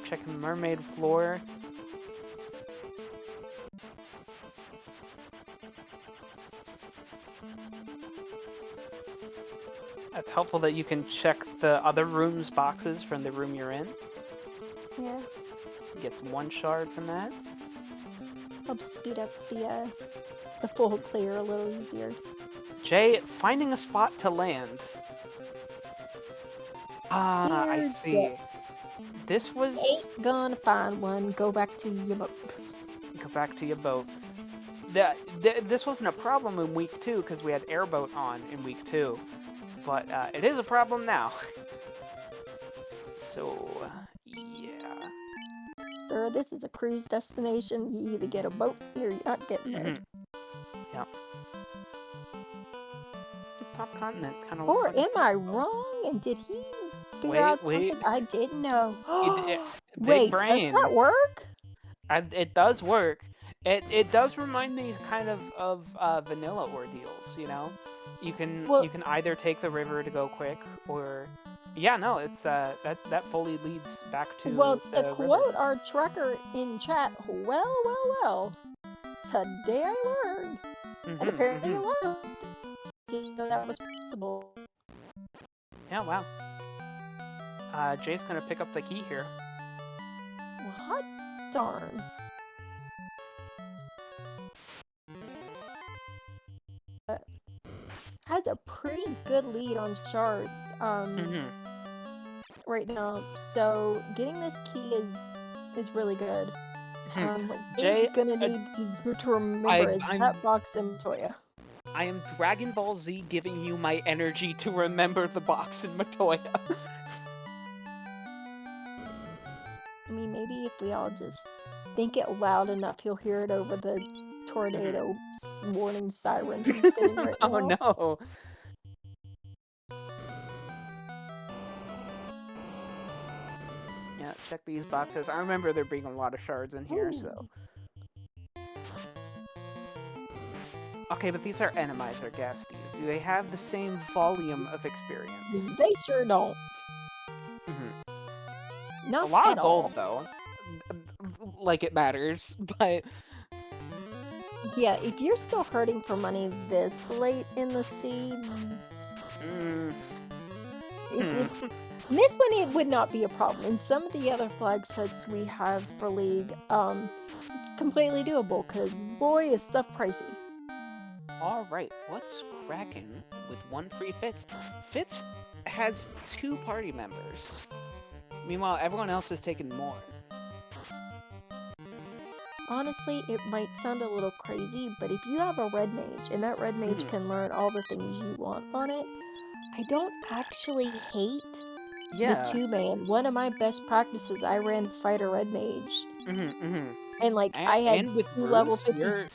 Checking the mermaid floor. It's helpful that you can check the other room's boxes from the room you're in. Yeah, Gets 1 shard from that. helps speed up the full clear a little easier. Jay, finding a spot to land. Ah, I Dear see. Death, This was... ain't gonna find one. Go back to your boat. Go back to your boat. This wasn't a problem in week 2 because we had airboat on in week 2, but it is a problem now. So, yeah. Sir, this is a cruise destination. You either get a boat or you're not getting there. Yeah. The Pop Continent kind of Or looks like... am I wrong? And did he figure out Wait. something I didn't know? Big Wait, does brain. that work? It does work. It does remind me kind of vanilla ordeals, you know? You can Well, either take the river to go quick, or... Yeah, no, it's that fully leads back to well, to the river. quote our tracker in chat, well. Today I learned. And apparently it was. Didn't know that was possible. Yeah, wow. Jay's gonna pick up the key here. Hot darn. Has a pretty good lead on shards right now. So getting this key is really good. What Jay, Jay's gonna need to remember is I'm that box in Matoya. I am Dragon Ball Z giving you my energy to remember the box in Matoya. I mean, maybe if we all just think it loud enough, you'll hear it over the tornado warning sirens spinning right now. Oh no. Yeah, check these boxes. I remember there being a lot of shards in here, so. Okay, but these are Randomizer Gasties. Do they have the same volume of experience? They sure don't. Not a lot at of gold, all. though. Like it matters, but... Yeah, if you're still hurting for money this late in the seed, this one it would not be a problem. In some of the other flag sets we have for League, completely doable, because boy, is stuff pricey. Alright, what's cracking with 1 free Fitz? Fitz has 2 party members. Meanwhile, everyone else has taken more. Honestly, it might sound a little crazy, but if you have a red mage and that red mage can learn all the things you want on it, I don't actually hate the Yeah. 2-man. One of my best practices, I ran fighter red mage, and like I had And with two level Bruce, 50 you're...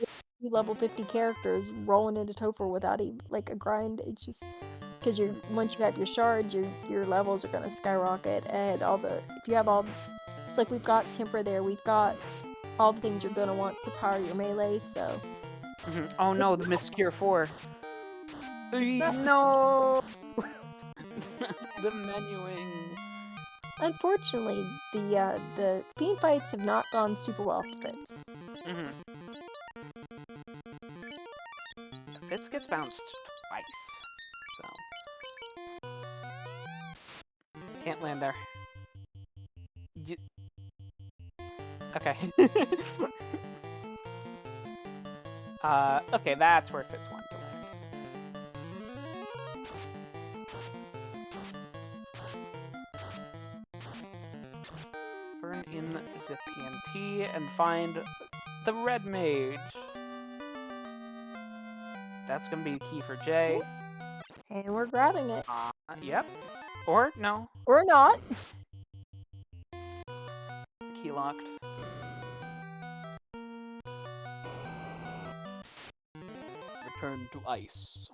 two level 50 characters rolling into Topher without like a grind. It's just because you're once you have your shards, your levels are gonna skyrocket, and if you have all, it's like we've got temper there, we've got all the things you're gonna want to power your melee. So Oh it's no, the Miss Cure 4. not. No! The menuing. Unfortunately, the fiend fights have not gone super well for Fitz. Fitz gets bounced twice, so can't land there. Okay. Okay, that's where Fitz wanted to land. Burn in the TNT and find the red mage. That's gonna be the key for Jay. And we're grabbing it. Yep. Or no. Or not. Key locked. Return to ice.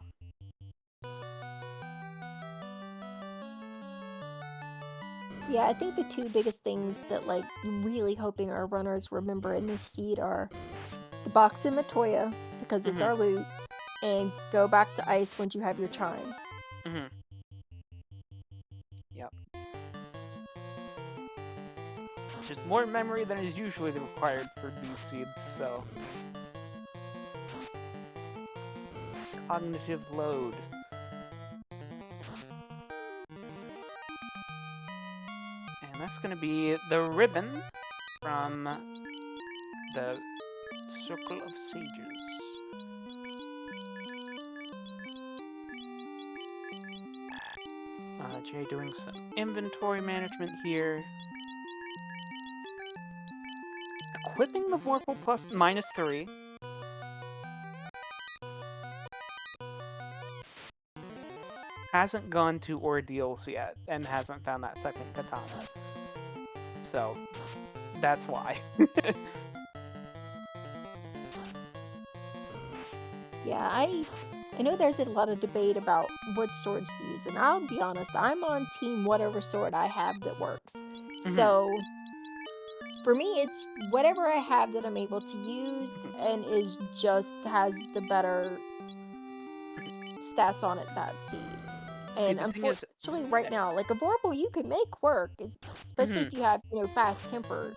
Yeah, I think the two biggest things that like really hoping our runners remember in this seed are the box in Matoya, because it's our loot, and go back to ice once you have your chime. Yep. Which is more memory than is usually required for these seeds, so... Cognitive load. And that's gonna be the ribbon from the Circle of Sages. Jay doing some inventory management here. Equipping the Vorpal plus -3. Hasn't gone to ordeals yet, and hasn't found that second katana. So, that's why. Yeah, I know there's a lot of debate about what swords to use, and I'll be honest, I'm on team whatever sword I have that works. So for me, it's whatever I have that I'm able to use and is just has the better stats on it that seed. And unfortunately, right now, like a Vorpal you can make work, especially if you have, fast temper.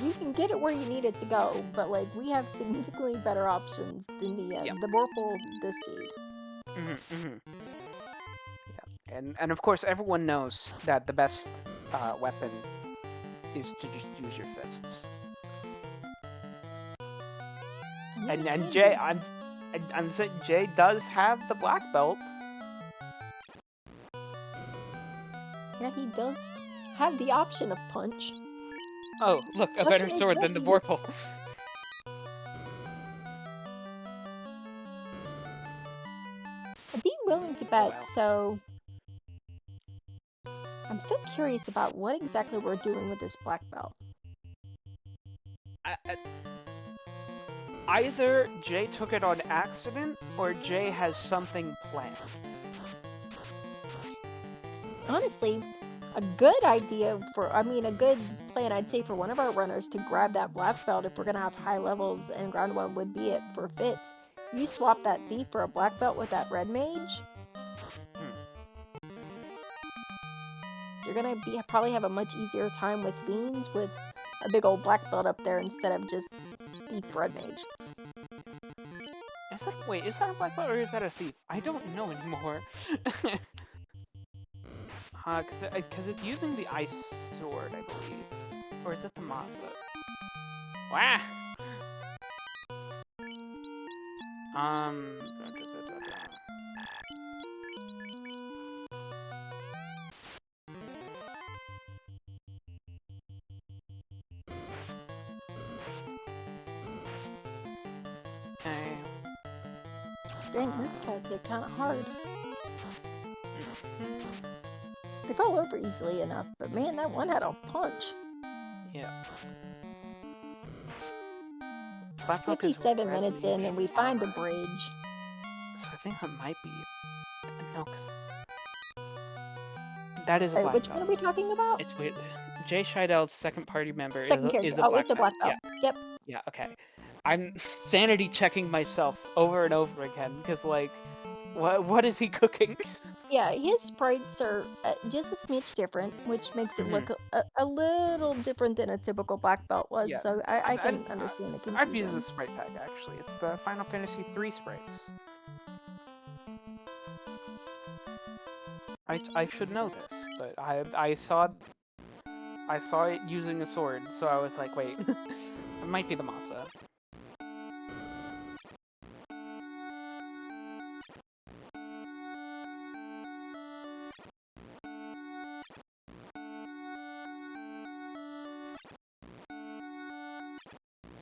You can get it where you need it to go, but like we have significantly better options than the Vorpal this seed. Yeah, and of course everyone knows that the best weapon is to just use your fists. And Jay, I'm saying Jay does have the black belt. Yeah, he does have the option of punch. Oh, look, a better sword than the Vorpal. I'd be willing to bet, so I'm still curious about what exactly we're doing with this black belt. Either Jay took it on accident, or Jay has something planned. Honestly, a good idea a good plan I'd say for one of our runners to grab that black belt if we're gonna have high levels and ground one would be it for Fitz. You swap that thief for a black belt with that red mage, you're gonna probably have a much easier time with fiends with a big old black belt up there instead of just thief red mage. Is that a black belt or is that a thief? I don't know anymore. Because it's using the ice sword, I believe. Or is it the Mazda? Wah! Okay. Dang, those cats hit kind of hard. Mhm. They fall over easily enough, but man, that one had a punch. Yeah. Black Milk is 57 red minutes leaf in, and we find a armor. bridge. So I think that might be... No, 'cause that is a Wait, black which belt. one are we talking about? It's weird. Jay Scheidel's second party member Second character. is a Oh, black it's a belt. black belt. Yep. Yeah, okay. I'm sanity checking myself over and over again, because, like, what is he cooking? Yeah, his sprites are just a smidge different, which makes it look a little different than a typical black belt was. Yeah, So I can understand the I've used confusion. this sprite pack, actually. It's the Final Fantasy III sprites. I should know this, but I saw it using a sword, so I was like, wait, it might be the Masa.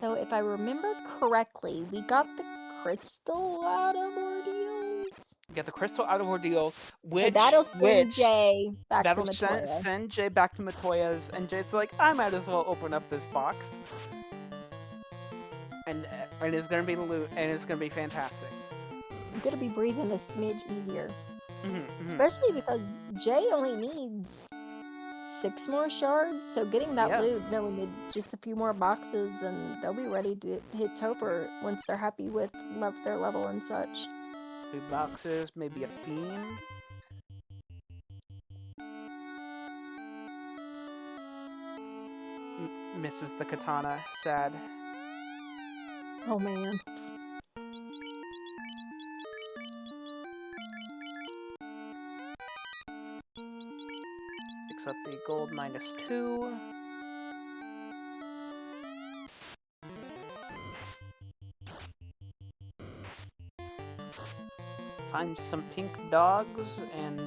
So if I remember correctly, we got the crystal out of Ordeals. Get the crystal out of Ordeals, So that'll send Jay back to that'll Matoya. send Jay back to Matoya's, and Jay's like, I might as well open up this box. And it's gonna be loot, and it's gonna be fantastic. I'm gonna be breathing a smidge easier. Mm-hmm. Especially because Jay only needs 6 more shards, so getting that loot, knowing that just a few more boxes, and they'll be ready to hit Topher once they're happy with their level and such. 2 boxes, maybe a theme. Misses the katana, sad. Oh man. Picks up the gold -2. Finds some pink dogs and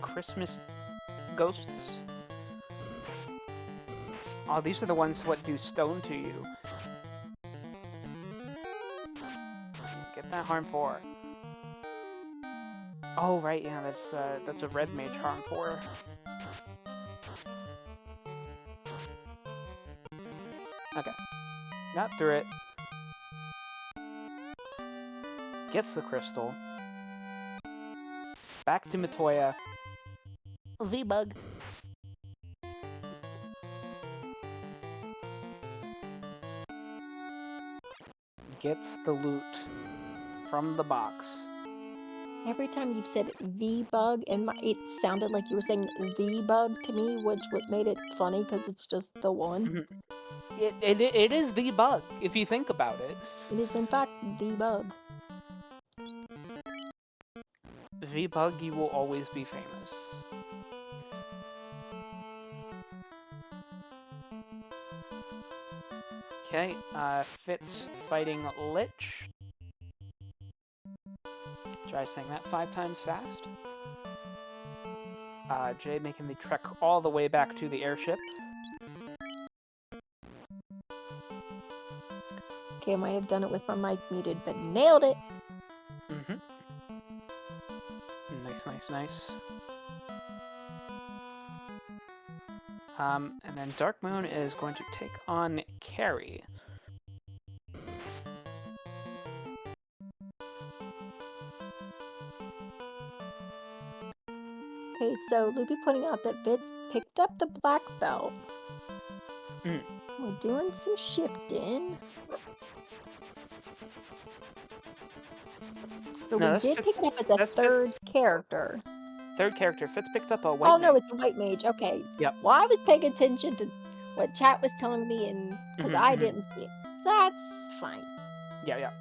Christmas ghosts. Oh, these are the ones what do stone to you. Get that harm 4. Oh right, yeah, that's a red mage harm 4. Okay, got through it. Gets the crystal. Back to Matoya. V-Bug. Gets the loot from the box. Every time you've said V-Bug, and it sounded like you were saying the-bug to me, which what made it funny because it's just the one. It is the bug, if you think about it. It is in fact the bug. V-Bug, you will always be famous. Okay, Fitz fighting Lich. Try saying that 5 times fast. Jay making the trek all the way back to the airship. Okay, I might have done it with my mic muted, but nailed it! Mm-hmm. Nice. And then Dark Moon is going to take on Carrie. Okay, so Loopy pointing out that Fitz picked up the black belt. We're doing some shifting. But we did pick it up as a third character. Third character. Fitz picked up a white mage. Oh, no, it's a white mage. Okay. Yep. Well, I was paying attention to what chat was telling me, and because I didn't see it. That's fine. Yeah.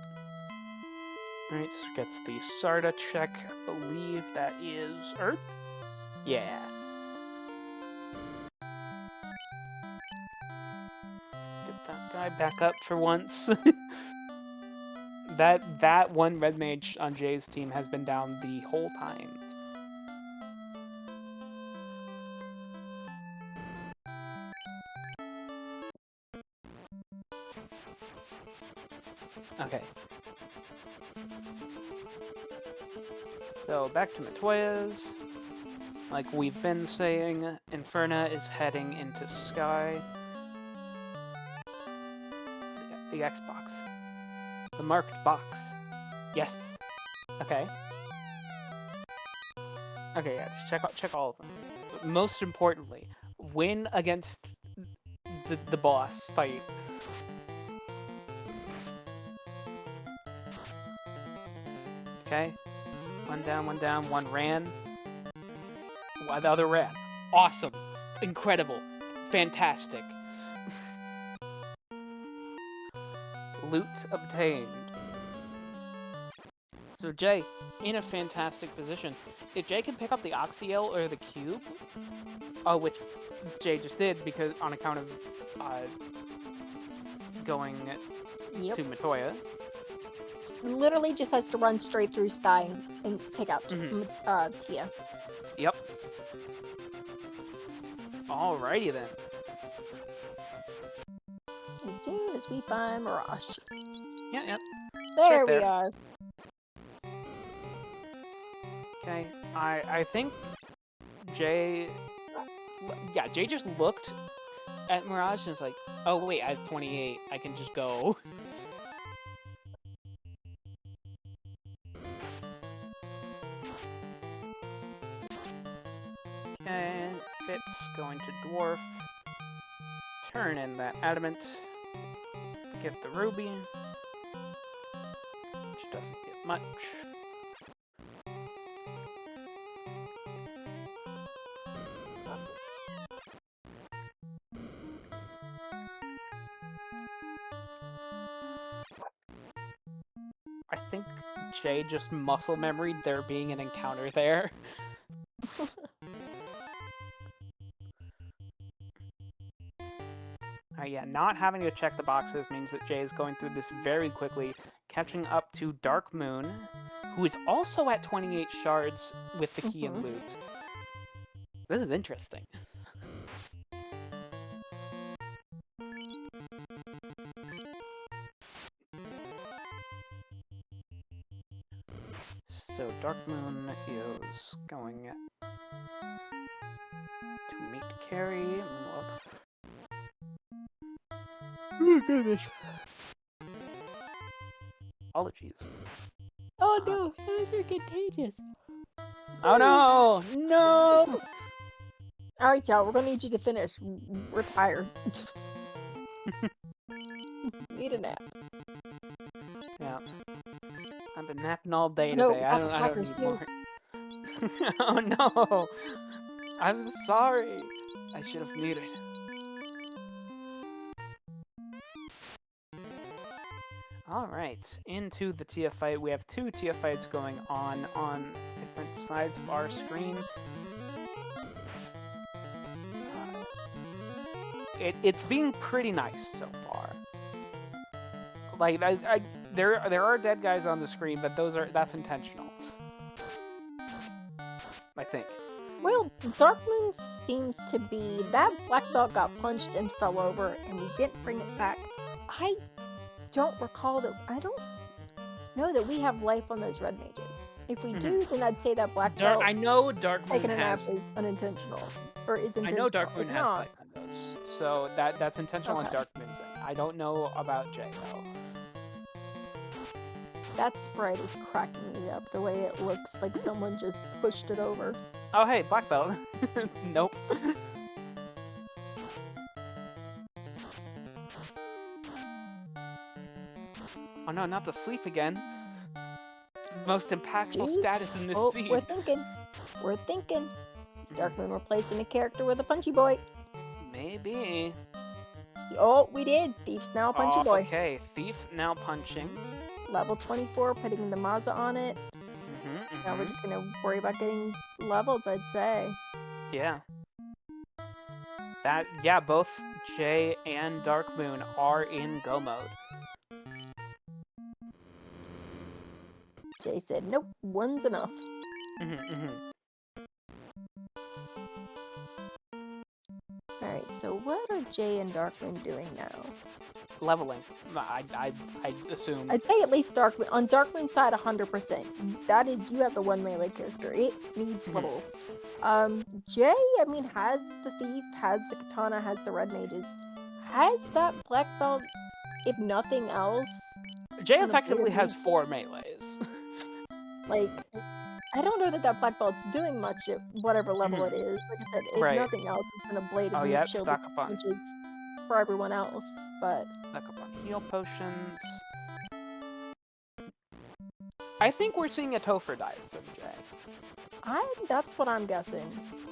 Alright, so gets the Sarda check. I believe that is Earth? Yeah. Get that guy back up for once. That one red mage on Jay's team has been down the whole time. Okay. So back to Matoya's. Like we've been saying, Inferna is heading into Sky. The Xbox. The marked box. Yes. Okay. Okay, yeah, just check all of them. But most importantly, win against the boss fight. Okay. One down, one ran. The other ran. Awesome. Incredible. Fantastic. Loot obtained. So Jay, in a fantastic position. If Jay can pick up the Oxyel or the Cube, which Jay just did because on account of going to Matoya. Literally just has to run straight through Sky and take out Tia. Yep. Alrighty then. As soon as we find Mirage. Yeah. There we are. Okay. I think Jay just looked at Mirage and was like, oh wait, I have 28. I can just go. Okay, Fitz going to Dwarf. Turn in that Adamant. Get the Ruby. Which doesn't get much. I think Jay just muscle memoried there being an encounter there. Yeah, not having to check the boxes means that Jay is going through this very quickly, catching up to Dark Moon, who is also at 28 shards with the key and loot. This is interesting. So Dark Moon is going to meet Carrie. Oh goodness. Apologies. Oh no, those are contagious. Oh no! No! Alright, y'all, we're gonna need you to finish. We're tired. Need a nap. Yeah. I've been napping all day today. I don't need more. Oh no! I'm sorry. I should have muted. Alright, into the Tia fight. We have two Tia fights going on different sides of our screen. It's being pretty nice so far. Like, there are dead guys on the screen, but that's intentional. I think. Well, Dark Moon seems to be... That black belt got punched and fell over, and we didn't bring it back. I don't recall that... I don't know that we have life on those red mages. If we do, then I'd say that black belt... I know Dark Moon taking a nap is unintentional. Or is intentional. I know Dark Moon has life on those. So that's intentional on Dark Moon's end. I don't know about Jay, though. That sprite is cracking me up, the way it looks like someone just pushed it over. Oh hey, black belt. Nope. Oh no, not to sleep again. Most impactful status in this scene. We're thinking. Is Dark Moon replacing a character with a punchy boy? Maybe. Oh, we did. Thief's now a punchy boy. Okay, Thief now punching. Level 24, putting the Maza on it. Now we're just gonna worry about getting levels, I'd say. Yeah. Both Jay and Dark Moon are in go mode. Jay said, nope, one's enough. Alright, so what are Jay and Dark Moon doing now? leveling. I assume. I'd say at least Darkmoon. On Darkmoon's side, 100%. That is, you have the one melee character. It needs level. Jay, I mean, has the thief, has the katana, has the red mages, has that black belt, if nothing else. Jay effectively has 4 melees. Like, I don't know that that black belt's doing much at whatever level it is. Like I said, if nothing else, it's gonna blade of meat shield, which is for everyone else. But stock up on heal potions. I think we're seeing a Topher dive from Jay. That's what I'm guessing.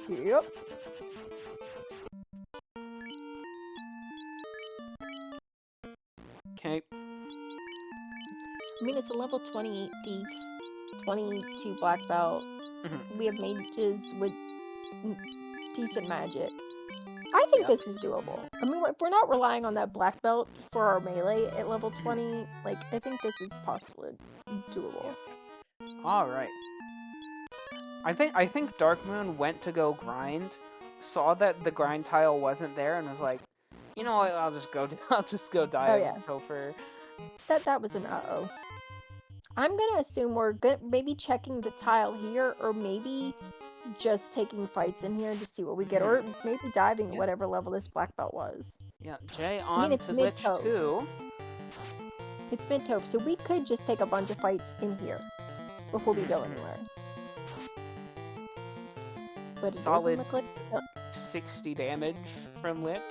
Yep. Okay. I mean, it's a level 28 thief, 22 black belt. We have mages with decent magic. I think this is doable. I mean, if we're not relying on that black belt for our melee at level 20, like, I think this is possibly doable. All right. I think Darkmoon went to go grind, saw that the grind tile wasn't there, and was like, you know what? I'll just go dive Topher. That was an uh-oh. I'm gonna assume we're maybe checking the tile here, or maybe just taking fights in here to see what we get, or maybe diving at whatever level this black belt was. Yeah, Jay on to Lich 2. It's mid-toph, so we could just take a bunch of fights in here before we go anywhere. But it solid doesn't look like 60 damage from Lich.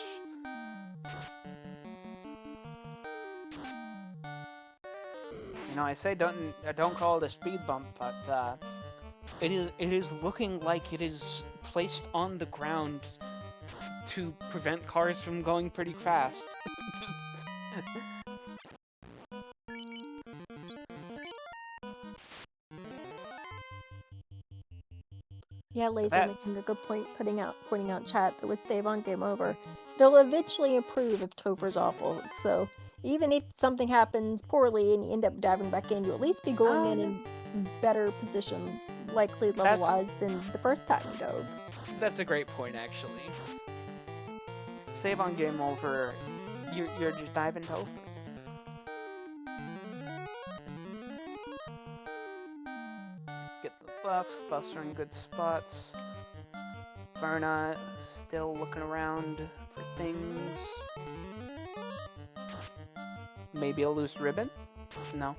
You know, I say don't call it a speed bump, but it is looking like it is placed on the ground to prevent cars from going pretty fast. Yeah, Laser making a good point, pointing out chat that with save on game over, they'll eventually improve if Topher's awful. So even if something happens poorly and you end up diving back in, you'll at least be going in better position, likely level-wise, than the first time you dove. That's a great point, actually. Save on game over, you're just diving Topher. Get the buffs are in good spots. Verna still looking around for things. Maybe a loose ribbon? No.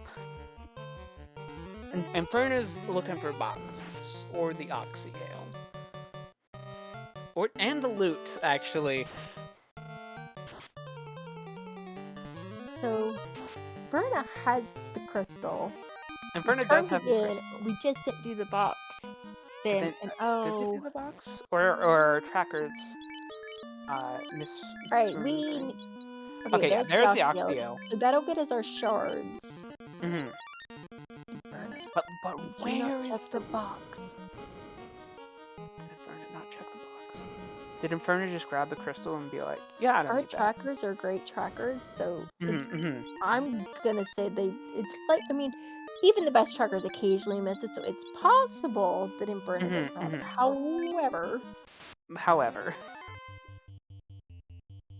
And Ferna's looking for boxes, or the Oxy Ale. And the loot, actually. So, Verna has the crystal. And Verna does have the crystal. We just didn't do the box. Did we do the box? Or trackers? Right, Okay, there's the Oxy Ale. So that'll get us our shards. But where is the box? Did Inferno not check the box? Did Inferno just grab the crystal and be like, yeah, I don't need that. Our trackers are great trackers, so I'm gonna say it's like, I mean, even the best trackers occasionally miss it, so it's possible that Inferno does not. However.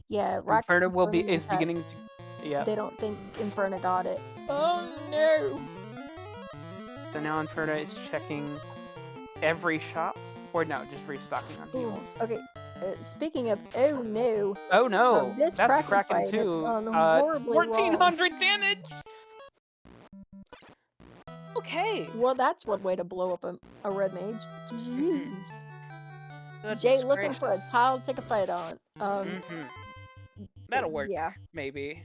Yeah, Inferno is beginning to... Yeah. They don't think Inferno got it. Oh no! So now Inferno is checking every shop, or no, just restocking on heals. Okay, speaking of oh no. Oh no! This that's Kraken 2. 1400 damage! Okay. Well, that's one way to blow up a red mage. Jeez. Jay looking for a tile to take a fight on. That'll work. Yeah. Maybe.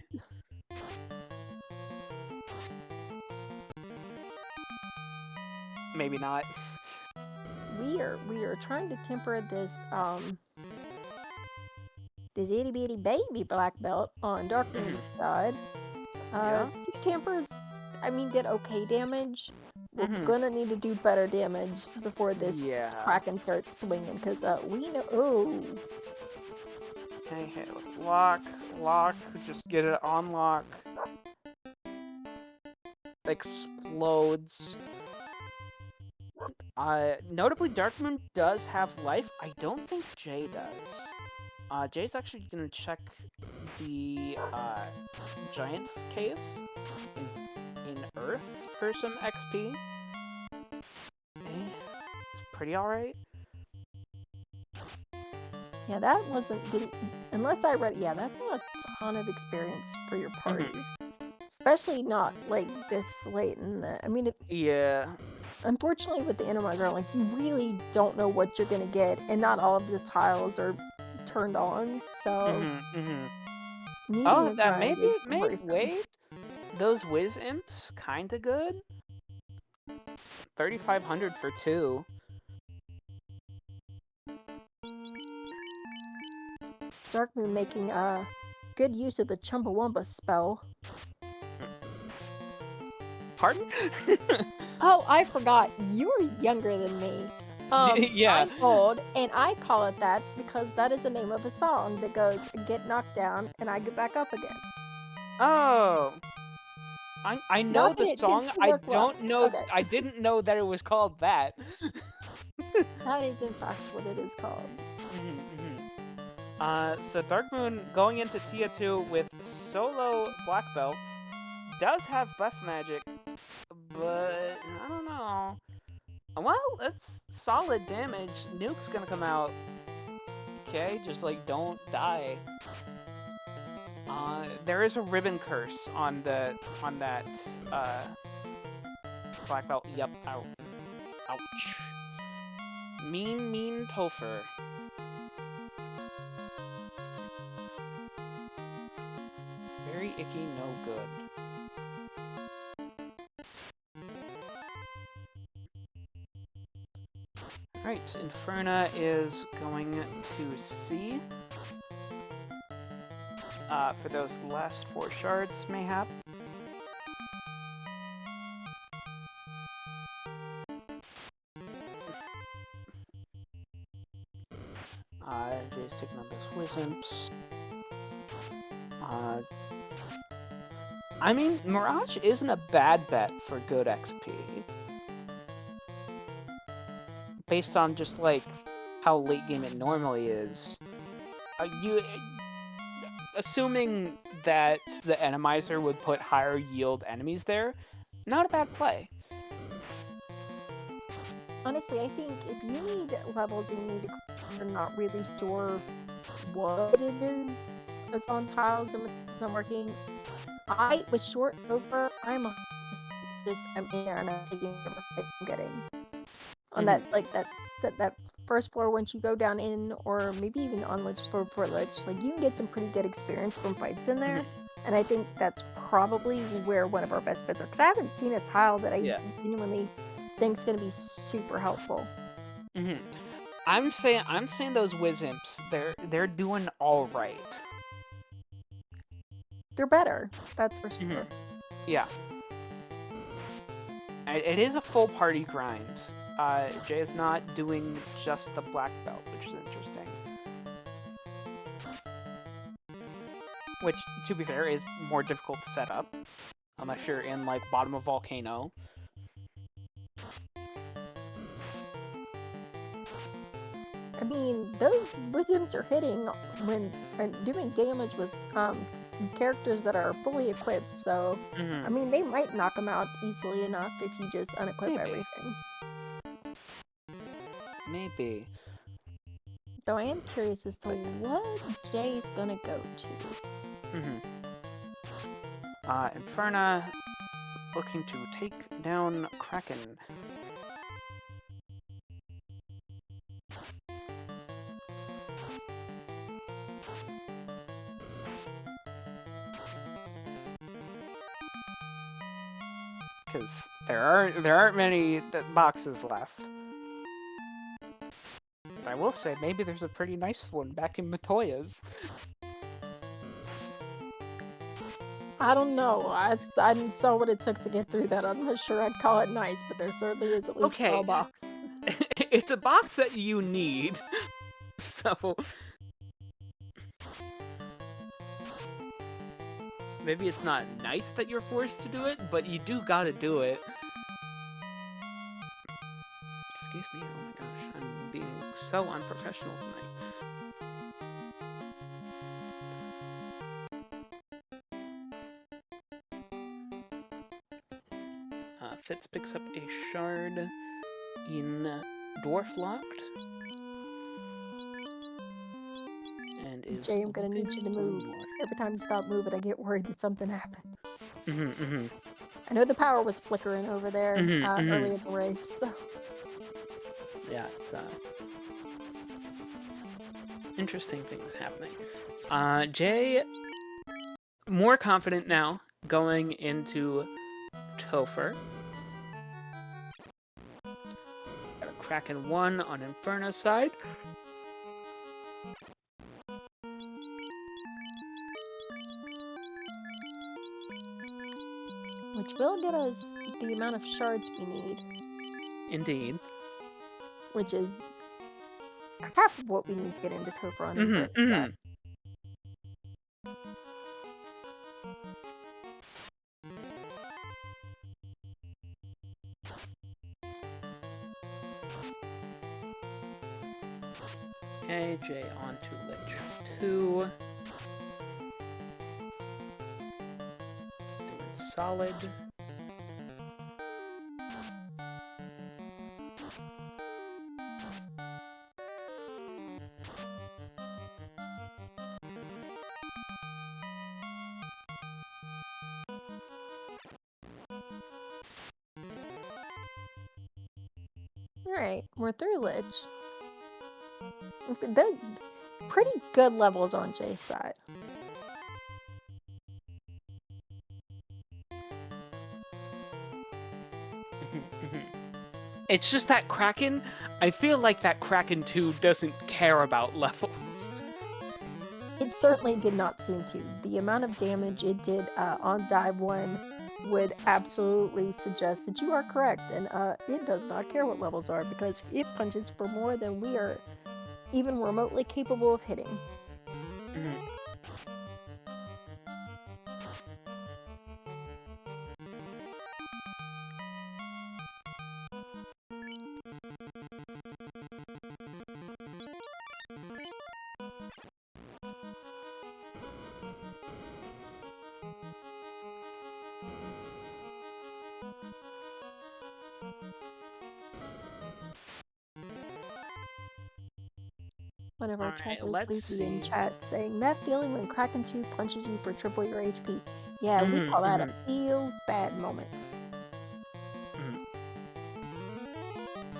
Maybe not. We are trying to temper this this itty bitty baby black belt on Darkmoon's side. Two tempers, I mean, did okay damage. We're gonna need to do better damage before this Kraken starts swinging, because we know. Oh. Okay, hit with lock, just get it on lock. Explodes. Notably, Darkmoon does have life. I don't think Jay does. Jay's actually gonna check the Giant's Cave in Earth for some XP. It's pretty alright. Yeah, that didn't, unless I read, yeah, that's not a ton of experience for your party. Especially not, like, this late in the, I mean, Yeah. unfortunately with the Randomizer, like, you really don't know what you're gonna get, and not all of the tiles are turned on, so needing Oh, a grind is maybe, worrisome. wait. Those Whiz Imps, kinda good. 3,500 for 2. Dark Moon making good use of the Chumbawamba spell. Pardon? Oh, I forgot. You're younger than me. Yeah. I'm old, and I call it that because that is the name of a song that goes, get knocked down, and I get back up again. Oh. I know Not that the it tends song. to I work well. don't know. Okay. I didn't know that it was called that. That is, in fact, what it is called. So Dark Moon going into Tia 2 with solo black belts does have buff magic, but I don't know. Well, that's solid damage. Nuke's gonna come out. Okay, just like don't die. There is a ribbon curse on that black belt. Yep. Ow. Ouch. Mean Topher. Very icky, no good. Alright, Inferna is going to C. For those last 4 shards, mayhap. Jay's taking on those Wizimps. I mean, Mirage isn't a bad bet for good XP. Based on just, like, how late game it normally is. Assuming that the Randomizer would put higher yield enemies there, not a bad play. Honestly, I think if you need levels, you need to, you're not really sure what it is that's on tiles and it's not working. I was short over. I'm in there and I'm taking whatever I'm getting on that, like that first floor. Once you go down in, or maybe even on ledge for ledge, like you can get some pretty good experience from fights in there. And I think that's probably where one of our best bets are, because I haven't seen a tile that I genuinely think is going to be super helpful. I'm saying those Wizimps, they're doing all right. They're better, that's for sure. Yeah. It is a full party grind. Jay is not doing just the black belt, which is interesting. Which, to be fair, is more difficult to set up. Unless you're in, like, bottom of Volcano. I mean, those Wizards are hitting when doing damage with characters that are fully equipped, so I mean, they might knock them out easily enough if you just unequip everything. Maybe. Though I am curious as to what Jay's gonna go to. Inferna looking to take down Kraken. Because there aren't many boxes left. But I will say, maybe there's a pretty nice one back in Matoya's. I don't know. I saw what it took to get through that. I'm not sure I'd call it nice, but there certainly is at least a box. It's a box that you need. So maybe it's not nice that you're forced to do it, but you do gotta do it. Excuse me, oh my gosh, I'm being so unprofessional tonight. Fitz picks up a shard in Dwarf Locked. And is Jay, I'm gonna need you to move. Every time you stop moving, I get worried that something happened. I know the power was flickering over there early in the race, so... Yeah, it's interesting things happening. Jay, more confident now going into Topher. Got a Kraken 1 on Inferno's side. Which will get us the amount of shards we need. Indeed. Which is half of what we need to get into Topher on Inferno's side. Okay, Jay on to Lich 2. Doing solid. Alright, we're through Lich. They're pretty good levels on Jay's side. It's just that Kraken, I feel like that Kraken 2 doesn't care about levels. It certainly did not seem to. The amount of damage it did on Dive 1 would absolutely suggest that you are correct, and it does not care what levels are, because it punches for more than we are even remotely capable of hitting. One of our chatters weekly in chat saying, that feeling when Kraken 2 punches you for triple your HP. Yeah, we call that a feels bad moment.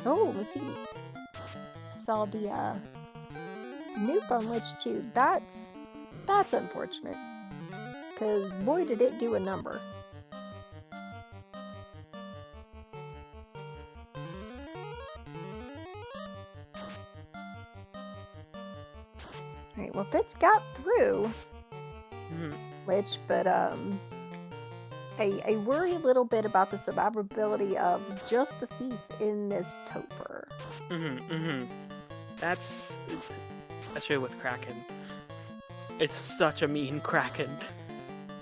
Oh, let's see. I saw the nuke on Lich 2. That's unfortunate. Because boy did it do a number. Alright, well Fitz got through Lich, but I worry a little bit about the survivability of just the thief in this Topher. That's true with Kraken. It's such a mean Kraken.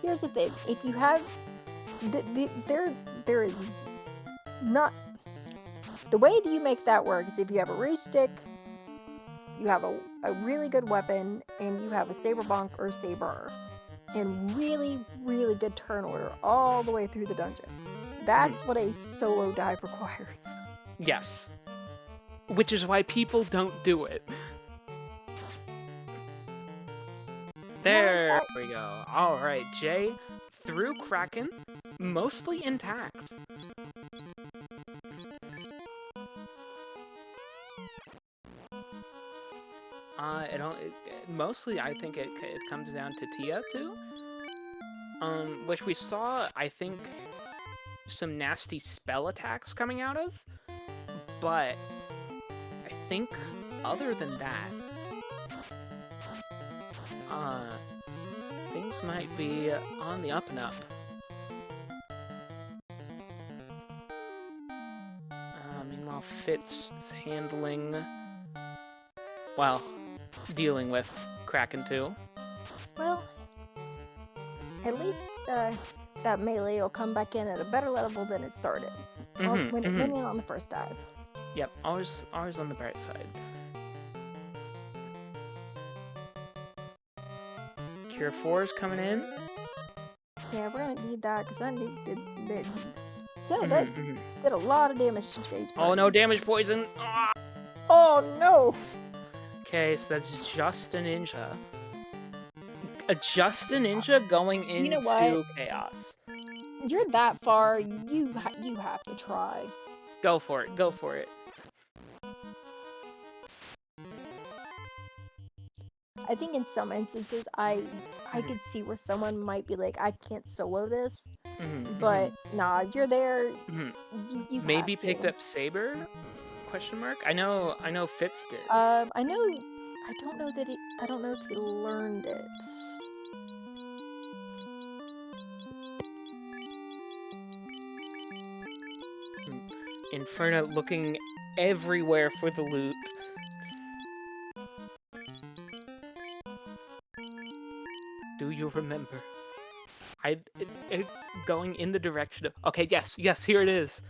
Here's the thing: if you have, there is not the way that you make that work is if you have a roost stick, you have a really good weapon, and you have a saber bonk or saber, and really, really good turn order all the way through the dungeon. That's what a solo dive requires. Yes. Which is why people don't do it. There we go. Alright, Jay, through Kraken, mostly intact. Mostly, I think it comes down to Tia, too. Which we saw, I think, some nasty spell attacks coming out of. But I think, other than that, things might be on the up and up. Meanwhile, Fitz is handling, well, dealing with Kraken 2. Well, at least that melee will come back in at a better level than it started. When it went in on the first dive. Yep, always on the bright side. Cure 4 is coming in. Yeah, we're gonna need that, because that nuke Yeah, that Mhm, mhm. did a lot of damage to Jay's Oh no, party. damage poison! Ah! Oh no! Okay, so that's just a ninja. Just a ninja going You know what? into chaos. You're that far, you have to try. Go for it, go for it. I think in some instances, I Mhm, could see where someone might be like, "I can't solo this," mhm, but mhm, nah, you're there, mhm. you have Maybe picked to. up Saber? Question mark? I know Fitz did. I know I don't know if he learned it. Hmm. Inferno looking everywhere for the loot. Do you remember? I it, going in the direction of. Okay, yes, yes, here it is.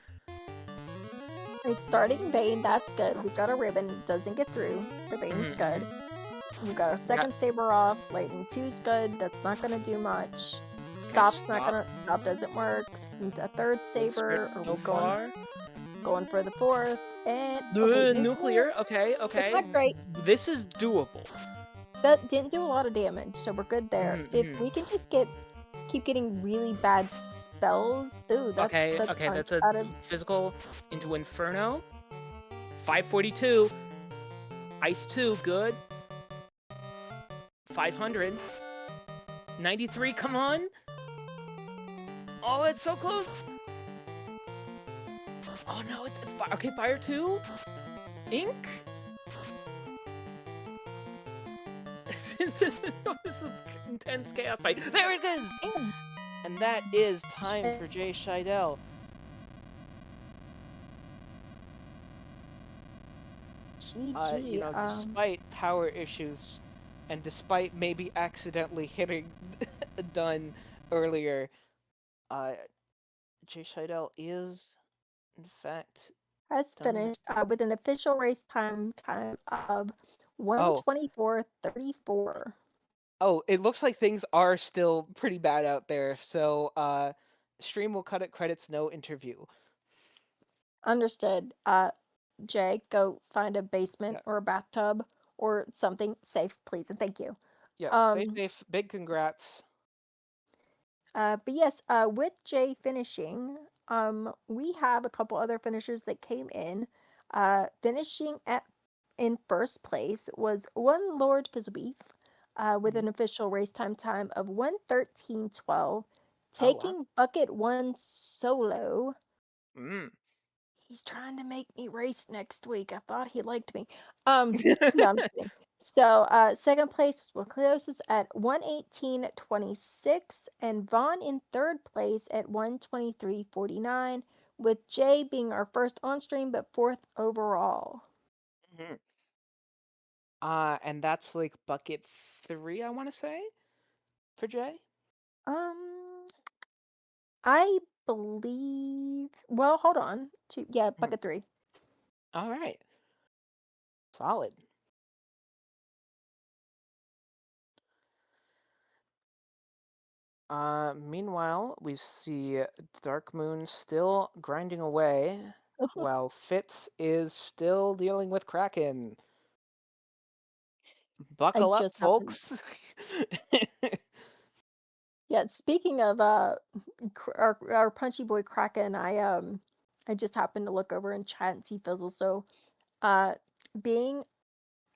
It's starting Bane, that's good. We've got a ribbon, doesn't get through, so Mhm, Bane's good. mhm. We've got our Got second saber off, lightning two's good, that's not gonna do much. okay. Stop. Stop doesn't work. A third Good saber, script are we so far. going for the fourth? And okay, The nuclear. nuclear. Okay, It's okay. not great. This is doable. That didn't do a lot of damage, so we're good there. Mhm, If mhm. we can just keep getting really bad spells, ooh, Okay, that's okay. fine. That's a Out of physical into Inferno. 542. Ice 2, good. 500. 93, come on. Oh, it's so close. Oh no, it's okay. Fire 2. Ink. This is intense chaos fight. There it is. damn, And that is time shit. for Jay Scheidel. GG. Despite power issues and despite maybe accidentally hitting done earlier, uh, Jay Scheidel is in fact Has done. finished with an official race time of Oh, 1:24:34. oh, it looks like things are still pretty bad out there. So, stream will cut it. Credits, no interview. Understood. Jay, go find a basement Yeah, or a bathtub or something safe, please, and thank you. yeah. Stay Um, safe. Big congrats. but yes, with Jay finishing, we have a couple other finishers that came in. Finishing at in first place was one Lord Fizzlebeef, with Mhm. an official race time of 1:13:12, Oh wow. taking bucket one solo. Mm. He's trying to make me race next week. I thought he liked me. No, I'm just kidding. So, second place was closest at 1:18:26, and Vaughn in third place at 1:23:49, with Jay being our first on stream but fourth overall. Mhm. And that's like bucket 3, I want to say, for Jay. Um, I believe. Well, hold on. Yeah, Mhm. bucket three. All right, solid. Meanwhile, we see Dark Moon still grinding away, while Fitz is still dealing with Kraken. I Buckle up, just happened. folks. Yeah, speaking of our punchy boy Kraken, I just happened to look over in chat and see Fizzle. So, uh, being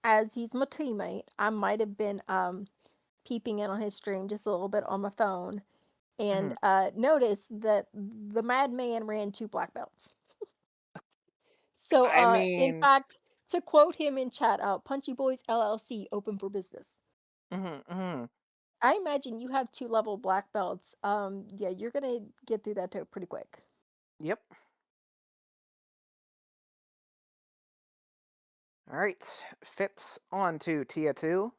as he's my teammate, I might have been peeping in on his stream just a little bit on my phone and Mhm. noticed that the madman ran two black belts. So, I in mean, fact, to quote him in chat, Punchy Boys LLC open for business. mhm, mhm. I imagine you have two level black belts. Yeah, you're gonna get through that pretty quick. Yep. All right, Fitz on to Tia 2.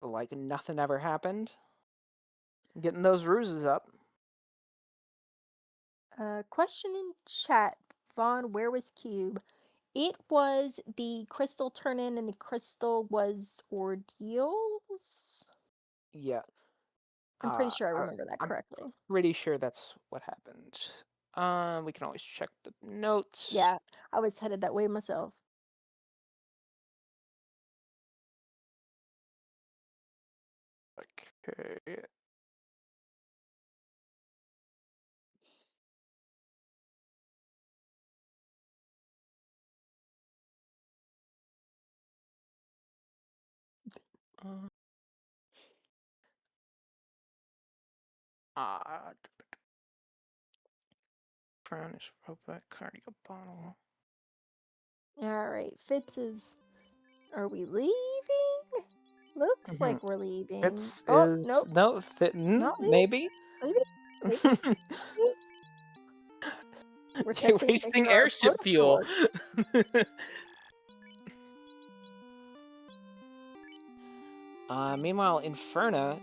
Like nothing ever happened. Getting those ruses up. Question in chat, Vaughn, where was Cube? It was the crystal turn in, and the crystal was ordeals. Yeah. I'm pretty sure I remember that I'm correctly. pretty sure that's what happened. We can always check the notes. Yeah, I was headed that way myself. Okay. Uh, uh, Cronus robot cardio bottle. Alright, Fitz is... Are we leaving? Looks Mhm. like we're leaving. Fitz Oh, is nope, no fit. not leaving. Maybe. Leaving. Leaving. Leaving. We're They're testing to make wasting sure our airship protocol fuel. works. Meanwhile, Inferna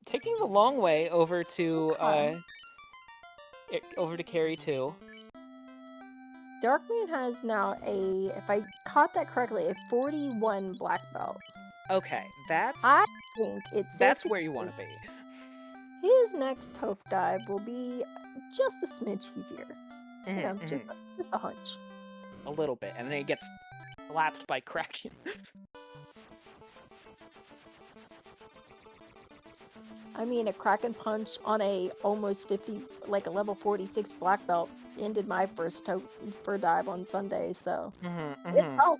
taking the long way over to Okay. Carry 2. Darkmoon has now a, if I caught that correctly, a 41 black belt. Okay, I think it's safe that's to where you say want to be. his next Toph dive will be just a smidge easier. You know, Mhm, just mhm. just a hunch. A little bit, and then he gets slapped by Kraken. I mean, a Kraken punch on a almost 50, like a level 46 black belt ended my first for dive on Sunday, so it's Mhm. possible.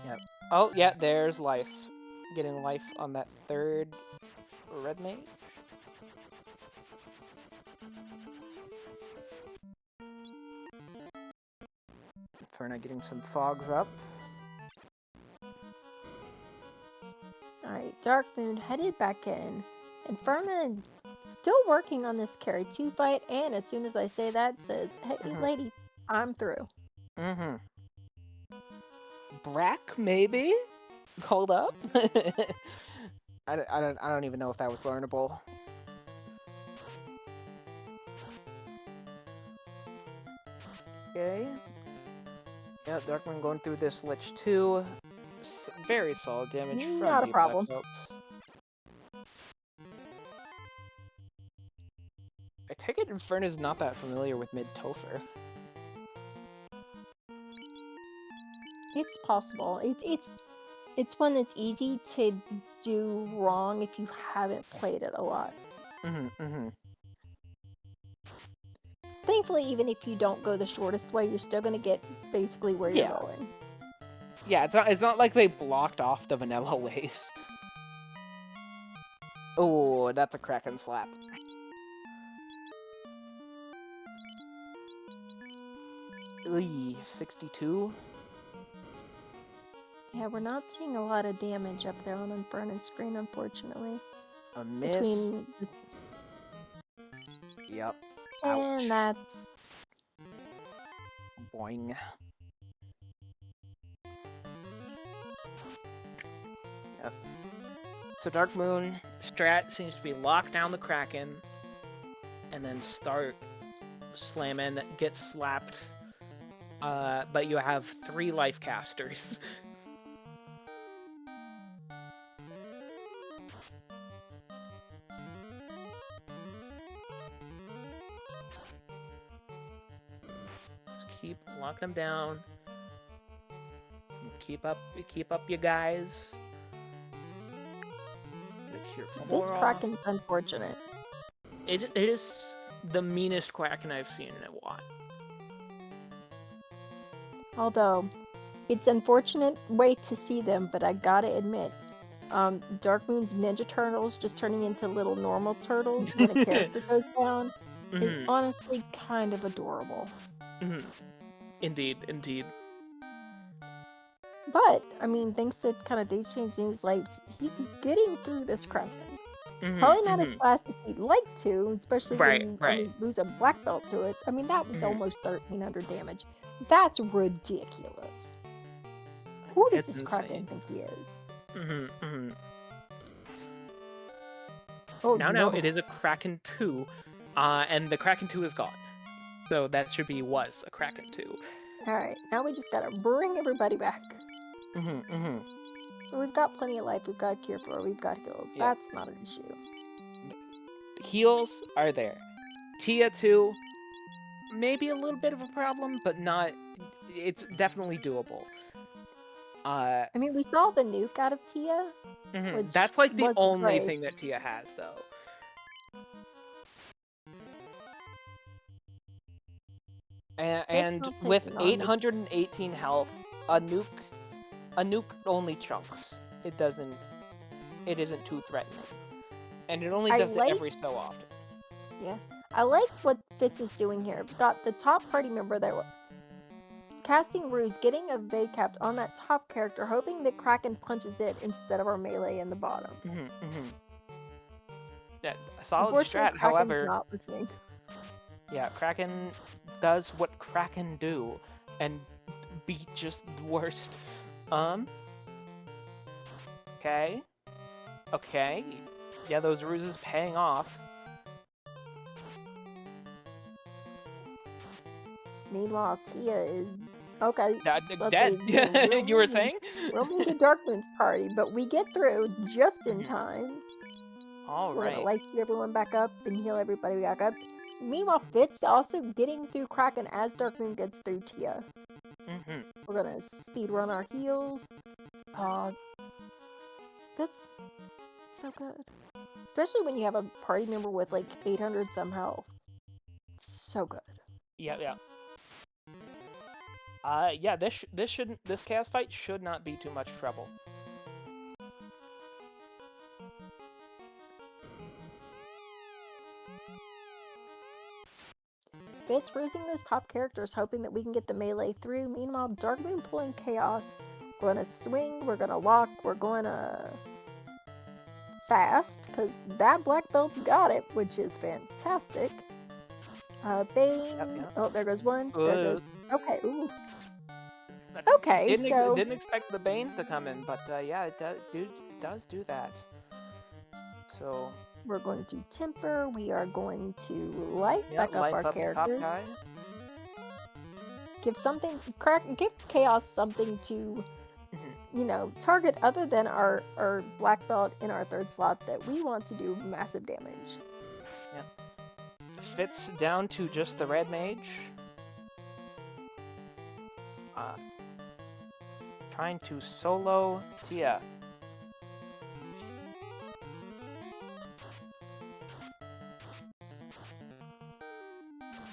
Yep. Oh yeah, there's life. Getting life on that third red mage. Inferna getting some fogs up. Alright, Darkmoon headed back in. Inferna still working on this carry 2 fight, and as soon as I say that, says, hey lady, I'm through. Brack maybe? Hold up. I don't even know if that was learnable. Okay. Yeah, Darkman going through this Lich too. Very solid damage from Not a the Black problem. Belt. I take it Inferna's not that familiar with mid Topher. It's possible. It's one that's easy to do wrong if you haven't played it a lot. Thankfully, even if you don't go the shortest way, you're still gonna get basically where you're going. Yeah, it's not like they blocked off the vanilla ways. Oh, that's a Kraken slap. Ooh, 62. Yeah, we're not seeing a lot of damage up there on Inferno's screen, unfortunately. A miss. Between Yep. and Ouch. that's Boing. Yep. So Dark Moon strat seems to be lock down the Kraken and then start slamming, get slapped. But you have 3 life casters. Just keep locking them down. Keep up you guys. this Kraken's unfortunate. It is the meanest Kraken I've seen in a while. Although, it's unfortunate way to see them, but I gotta admit, Darkmoon's Ninja Turtles just turning into little normal turtles when a character goes down is honestly kind of adorable. Indeed. But, I mean, thanks to kind of days changing his life, he's getting through this Kraken. Probably not as fast as he'd like to, especially when you only lose a black belt to it. I mean, that was almost 1,300 damage. That's ridiculous. Who does this Kraken think he is? Oh, now it is a Kraken 2, and the Kraken 2 is gone. So that should be was a Kraken 2. Alright, now we just gotta bring everybody back. We've got plenty of life. We've got cure for. We've got heals. Yeah. That's not an issue. Heals are there. Tia 2, maybe a little bit of a problem, but not. It's definitely doable. I mean, we saw the nuke out of Tia, which That's like the wasn't only great. thing that Tia has, though. And not with taking on this- 818 health, a nuke only chunks. It isn't too threatening. And it only does it every so often. Yeah. I like what Fitz is doing here. We've got the top party member there casting Ruse, getting a Vade capped on that top character, hoping that Kraken punches it instead of our melee in the bottom. Yeah, solid strat, Kraken's however. Not listening. Yeah, Kraken does what Kraken do, and be just the worst. Okay. Okay. Yeah, those ruses paying off. Meanwhile, Tia is okay. Dead. You were saying? Real mean to Darkmoon's party, but we get through just in time. All We're right. gonna light everyone back up and heal everybody back up. Meanwhile, Fitz also getting through Kraken as Darkmoon gets through Tia. We're gonna speed run our heals. That's so good. Especially when you have a party member with like 800 some health. So good. Yeah. Yeah, this chaos fight should not be too much trouble. Fitz raising those top characters, hoping that we can get the melee through. Meanwhile, Darkmoon pulling chaos. We're gonna swing, we're gonna walk, we're gonna fast, because that black belt's got it, which is fantastic. Bane. Yep. Oh, there goes one. There goes. Okay, ooh. Okay, didn't expect the Bane to come in, but yeah, it does do that. So we're going to temper. We are going to light back up our characters. Give chaos something to, target other than our black belt in our third slot that we want to do massive damage. Yeah. Fitz down to just the red mage. Trying to solo Tia.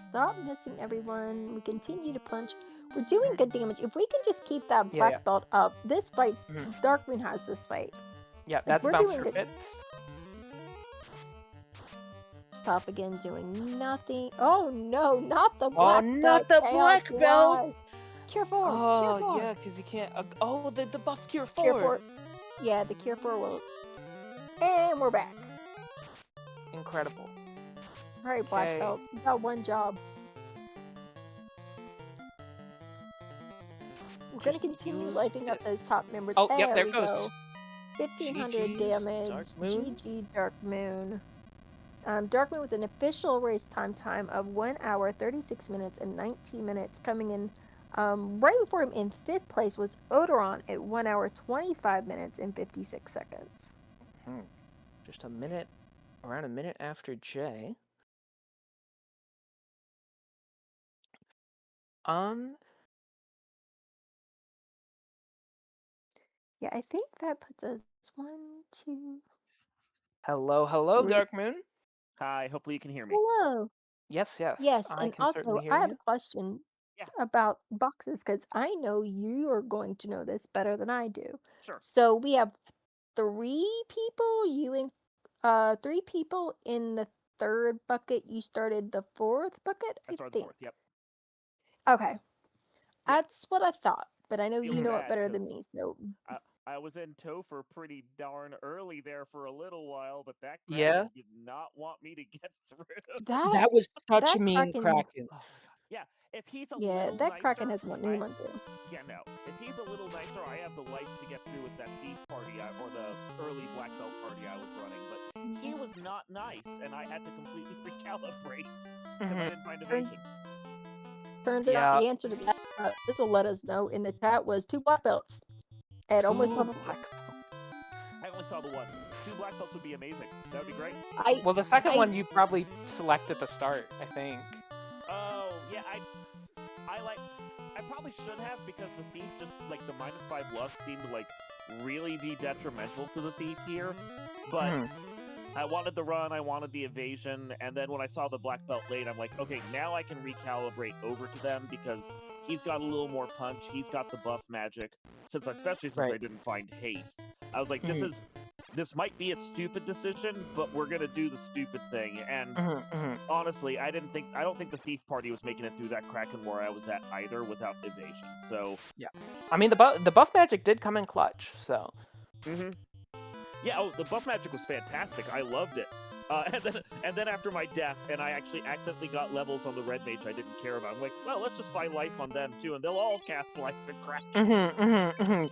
Stop missing everyone. We continue to punch. We're doing good damage. If we can just keep that black belt up, this fight, Darkmoon has this fight. Yeah, that's a bounce for Fitz. Stop again, doing nothing. Oh no, not the black belt. Oh, not the black belt! Cure 4! Oh, Cure 4. yeah, because you can't... the buff Cure 4! Cure 4. Yeah, the Cure 4 will... And we're back. Incredible. Alright, black belt. You got one job. We're going to continue lighting up those top members. Oh, yep, there goes. 1500 damage. GG Darkmoon. Darkmoon with an official race time of 1 hour, 36 minutes, and 19 minutes. Coming in right before him in 5th place was Odoron at 1 hour, 25 minutes, and 56 seconds. Just around a minute after Jay. Yeah, I think that puts us 1, 2... Hello, 3. Darkmoon. Hi, hopefully you can hear me. Hello. Yes. Yes, I and can also, certainly hear I have you. a question about boxes, because I know you are going to know this better than I do. Sure. So we have 3 people, you and 3 people in the 3rd bucket. You started the 4th bucket, I started think. the 4th, yep. Okay. That's what I thought, but I know Feel you know it bad, better than me, so... I was in tow for pretty darn early there for a little while, but that Yeah? Kraken did not want me to get through. That was such a mean Kraken. Oh my god. Yeah, if he's a Yeah, little that nicer, Kraken has one new one too. Yeah, no. If he's a little nicer, I have the lights to get through with that thief party or the early black belt party I was running, but he was not nice, and I had to completely recalibrate because I didn't find evasion. Turns out the answer to that, this will let us know in the chat, was 2 black belts. At almost level 5. saw the one. 2 black belts would be amazing. That would be great. Well, the second one you probably select at the start, I think. Oh, yeah, I probably should have, because the thief just, like, the -5 luck seemed to, like, really be detrimental to the thief here. But I wanted the run, I wanted the evasion, and then when I saw the black belt late, I'm like, okay, now I can recalibrate over to them, because he's got a little more punch, he's got the buff magic, especially since I didn't find haste. I was like, this might be a stupid decision, but we're gonna do the stupid thing. And honestly, I don't think the thief party was making it through that Kraken where I was at either without evasion. So yeah, I mean the buff magic did come in clutch. So yeah, the buff magic was fantastic. I loved it. And then after my death, and I actually accidentally got levels on the red mage I didn't care about. I'm like, well, let's just find life on them too, and they'll all cast life and Kraken.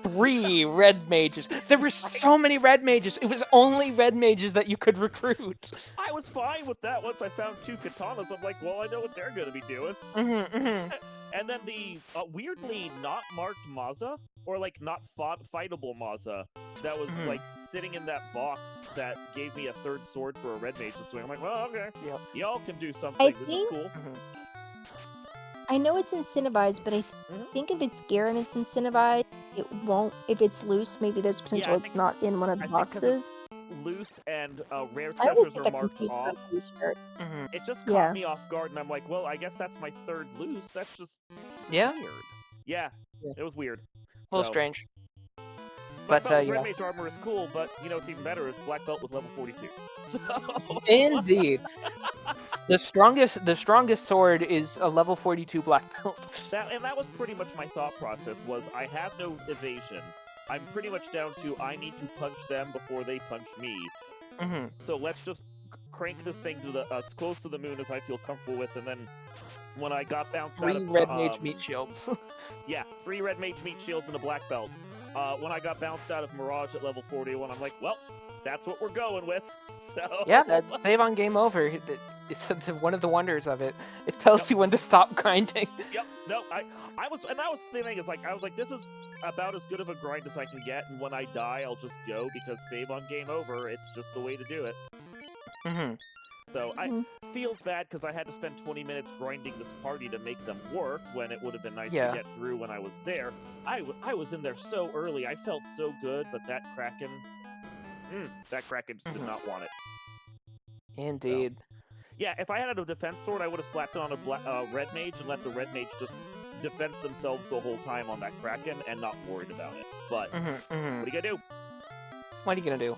3 red mages. There were so many red mages. It was only red mages that you could recruit. I was fine with that once I found 2 katanas. I'm like, well, I know what they're going to be doing. And then the weirdly not marked Maza, or like not fightable Maza, that was like sitting in that box that gave me a 3rd sword for a red mage to swing. I'm like, well, okay, y'all can do something. This is cool. I know it's incentivized, but I think if it's gear and it's incentivized, it won't. If it's loose, maybe there's potential it's not in one of the boxes. Loose and rare treasures are marked off. It just caught me off guard, and I'm like, well, I guess that's my 3rd loose. That's just weird. Yeah, it was weird. A little strange. But red mage armor is cool, but you know what's even better is black belt with level 42. So... Indeed. The strongest sword is a level 42 black belt. And that was pretty much my thought process, was I have no evasion. I'm pretty much down to I need to punch them before they punch me. So let's just crank this thing to as close to the moon as I feel comfortable with, and then when I got bounced out of... 3 red mage meat shields. Yeah, 3 red mage meat shields and a black belt. When I got bounced out of Mirage at level 41, I'm like, well, that's what we're going with. So... Yeah, that's save on game over. It's one of the wonders of it. It tells you when to stop grinding. Yep. No, I was, and that was the thing, is like, I was like, this is about as good of a grind as I can get, and when I die, I'll just go, because save on game over, it's just the way to do it. So, feels bad, because I had to spend 20 minutes grinding this party to make them work, when it would have been nice to get through when I was there. I was in there so early, I felt so good, but that Kraken just did not want it. Indeed. So, yeah, if I had a defense sword, I would have slapped it on a red mage and let the red mage just defense themselves the whole time on that Kraken and not worried about it. But what are you gonna do? What are you gonna do?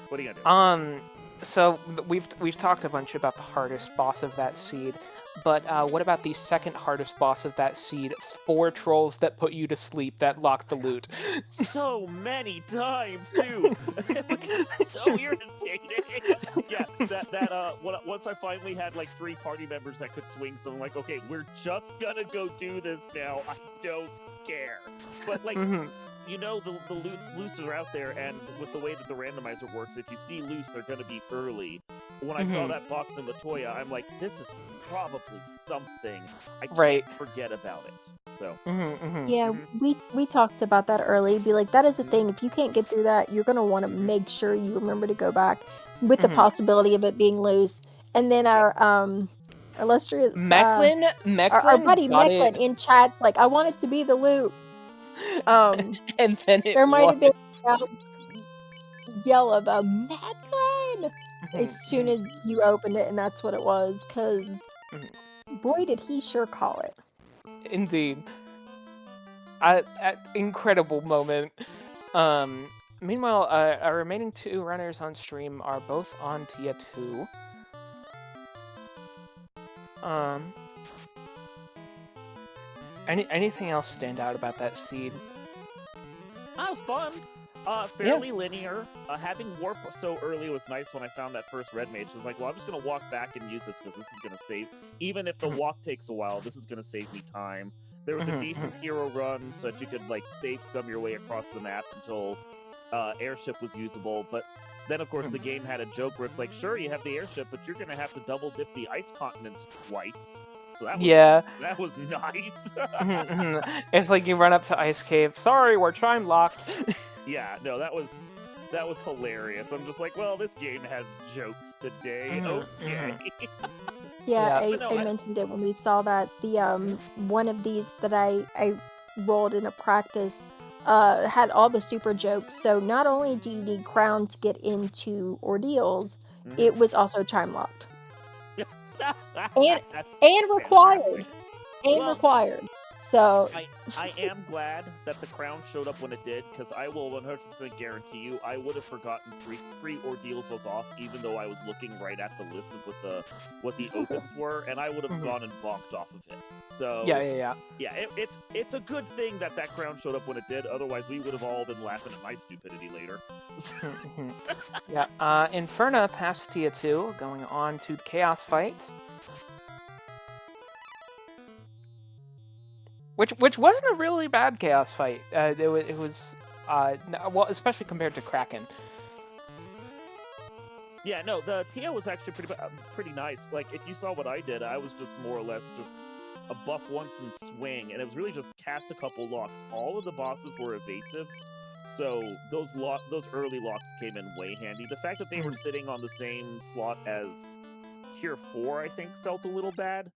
What are you gonna do? So we've talked a bunch about the hardest boss of that seed, but what about the second hardest boss of that seed? 4 trolls that put you to sleep that lock the loot. So many times too. It was so irritating. Yeah, once I finally had like 3 party members that could swing, so I'm like, okay, we're just gonna go do this now. I don't care. But like. You know, the loose are out there, and with the way that the randomizer works, if you see loose, they're going to be early. When I saw that box in Latoya, I'm like, this is probably something. I can't forget about it. So. Yeah, we talked about that early. Be like, that is a thing. If you can't get through that, you're going to want to make sure you remember to go back with the possibility of it being loose. And then our illustrious... Mechlin our buddy Mechlin in chat, like, I want it to be the loot. And then there might have been a yell of a Mechlin as soon as you opened it, and that's what it was, because boy did he sure call it. Indeed. Incredible moment. Meanwhile, our remaining 2 runners on stream are both on Tier 2. Anything else stand out about that seed? That was fun. Fairly linear. Having warp so early was nice when I found that first red mage. I was like, well, I'm just going to walk back and use this because this is going to save... Even if the walk takes a while, this is going to save me time. There was a decent hero run so that you could, like, save scum your way across the map until airship was usable. But then, of course, the game had a joke where it's like, sure, you have the airship, but you're going to have to double dip the ice continent twice. So that was nice. It's like you run up to Ice Cave. Sorry, we're time locked. Yeah, no, that was That was hilarious. I'm just like, well, this game has jokes today. Okay. Yeah, But no, I mentioned it when we saw that the one of these that I rolled in a practice had all the super jokes. So not only do you need Crown to get into ordeals, it was also chime locked and That's required fantastic. and Well, required. So I am glad that the crown showed up when it did, because I will 100% guarantee you I would have forgotten three ordeals was off, even though I was looking right at the list of what the opens were, and I would have gone and bonked off of it. So Yeah. It's a good thing that crown showed up when it did. Otherwise, we would have all been laughing at my stupidity later. Yeah. Inferna passed Tier 2, going on to the Chaos fight. Which wasn't a really bad Chaos fight. It was well, especially compared to Kraken. Yeah, no, the Tia was actually pretty nice. Like, if you saw what I did, I was just more or less just a buff once and swing, and it was really just cast a couple locks. All of the bosses were evasive, so those early locks came in way handy. The fact that they were sitting on the same slot as Tier 4, I think, felt a little bad,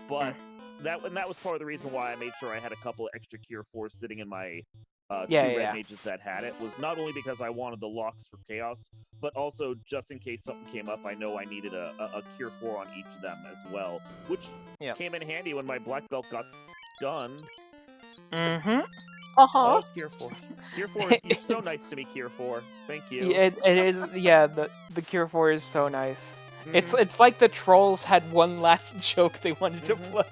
but that was part of the reason why I made sure I had a couple extra Tier 4s sitting in my two red mages that had it, was not only because I wanted the locks for Chaos, but also just in case something came up, I know I needed a Tier 4 on each of them as well, which came in handy when my black belt got stunned. Oh, Tier 4. Tier 4, you're so nice to me, Tier 4. Thank you. It is, yeah, the Cure 4 is so nice. It's like the trolls had one last joke they wanted to play.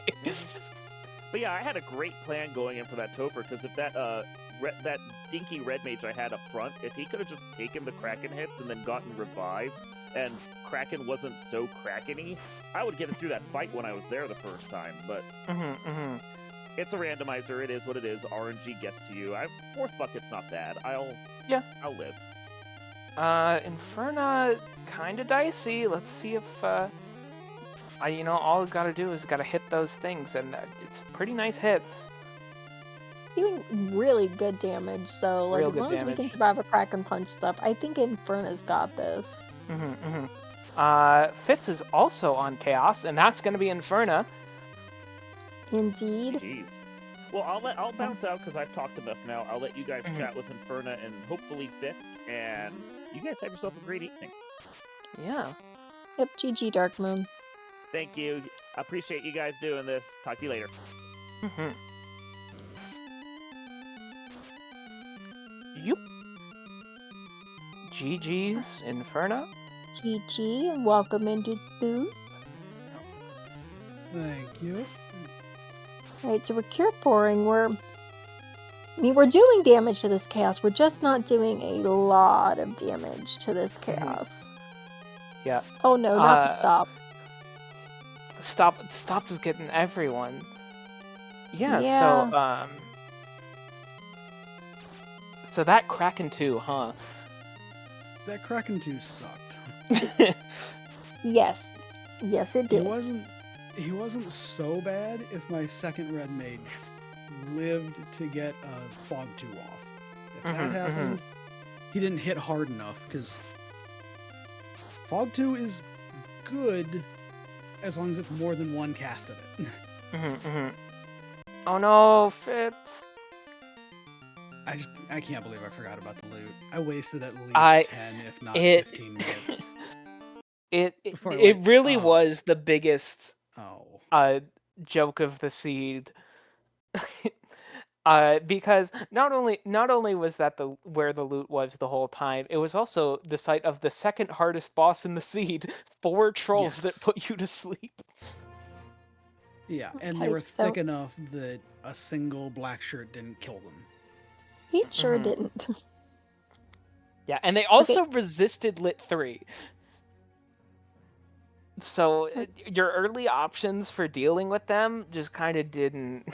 But yeah, I had a great plan going in for that Topher, because if that dinky red mage I had up front, if he could have just taken the Kraken hits and then gotten revived, and Kraken wasn't so Kraken-y, I would get it through that fight when I was there the first time. But it's a randomizer. It is what it is. RNG gets to you. Fourth bucket's not bad. I'll live. Inferna, kinda dicey. Let's see if all I gotta do is gotta hit those things, and it's pretty nice hits. doing really good damage, so like as long as we can survive a Kraken punch stuff, I think Inferna's got this. Fitz is also on Chaos, and that's gonna be Inferna. Indeed. Jeez. Well, I'll bounce out because I've talked enough now. I'll let you guys chat with Inferna and hopefully Fitz, and you guys have yourself a great evening. Yeah. Yep, GG Dark Moon. Thank you. I appreciate you guys doing this. Talk to you later. Yup. GG's Inferna. GG, welcome into the booth. Thank you. Alright, so we're cure pouring. We're doing damage to this chaos. We're just not doing a lot of damage to this chaos. Yeah. Oh no, not the stop. Stop is getting everyone. Yeah. So that Kraken 2, huh? That Kraken 2 sucked. Yes, it did. He wasn't so bad if my second red mage lived to get a Fog 2 off. If that happened, he didn't hit hard enough, because Fog 2 is good as long as it's more than one cast of it. Oh no, Fitz. I can't believe I forgot about the loot. I wasted at least 10, if not 15 minutes. It really was the biggest joke of the seed. Because not only was that where the loot was the whole time, it was also the site of the second hardest boss in the seed, 4 trolls that put you to sleep. Yeah, and they were thick enough that a single black shirt didn't kill them. He sure didn't. Yeah, and they also resisted Lit 3. So your early options for dealing with them just kind of didn't.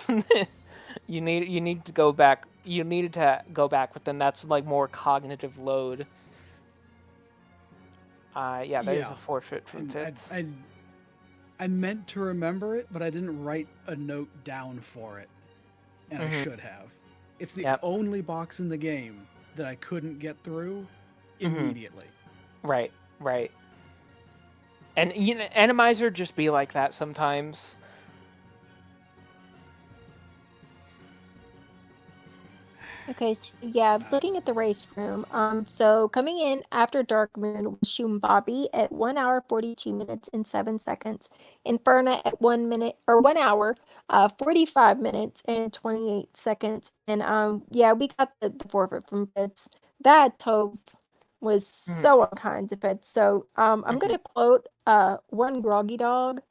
You need to go back. You needed to go back, but then that's like more cognitive load. There's a forfeit from Fitz. I meant to remember it, but I didn't write a note down for it, and I should have. It's the only box in the game that I couldn't get through immediately. Right. And Randomizer just be like that sometimes. Okay, so yeah, I was looking at the race room. So coming in after Dark Moon was Shum Bobby at 1 hour 42 minutes and 7 seconds. Inferna at 1 hour, 45 minutes and 28 seconds. And yeah, we got the forfeit from Fitz. That Tove was so unkind to Fitz. So I'm gonna quote one groggy dog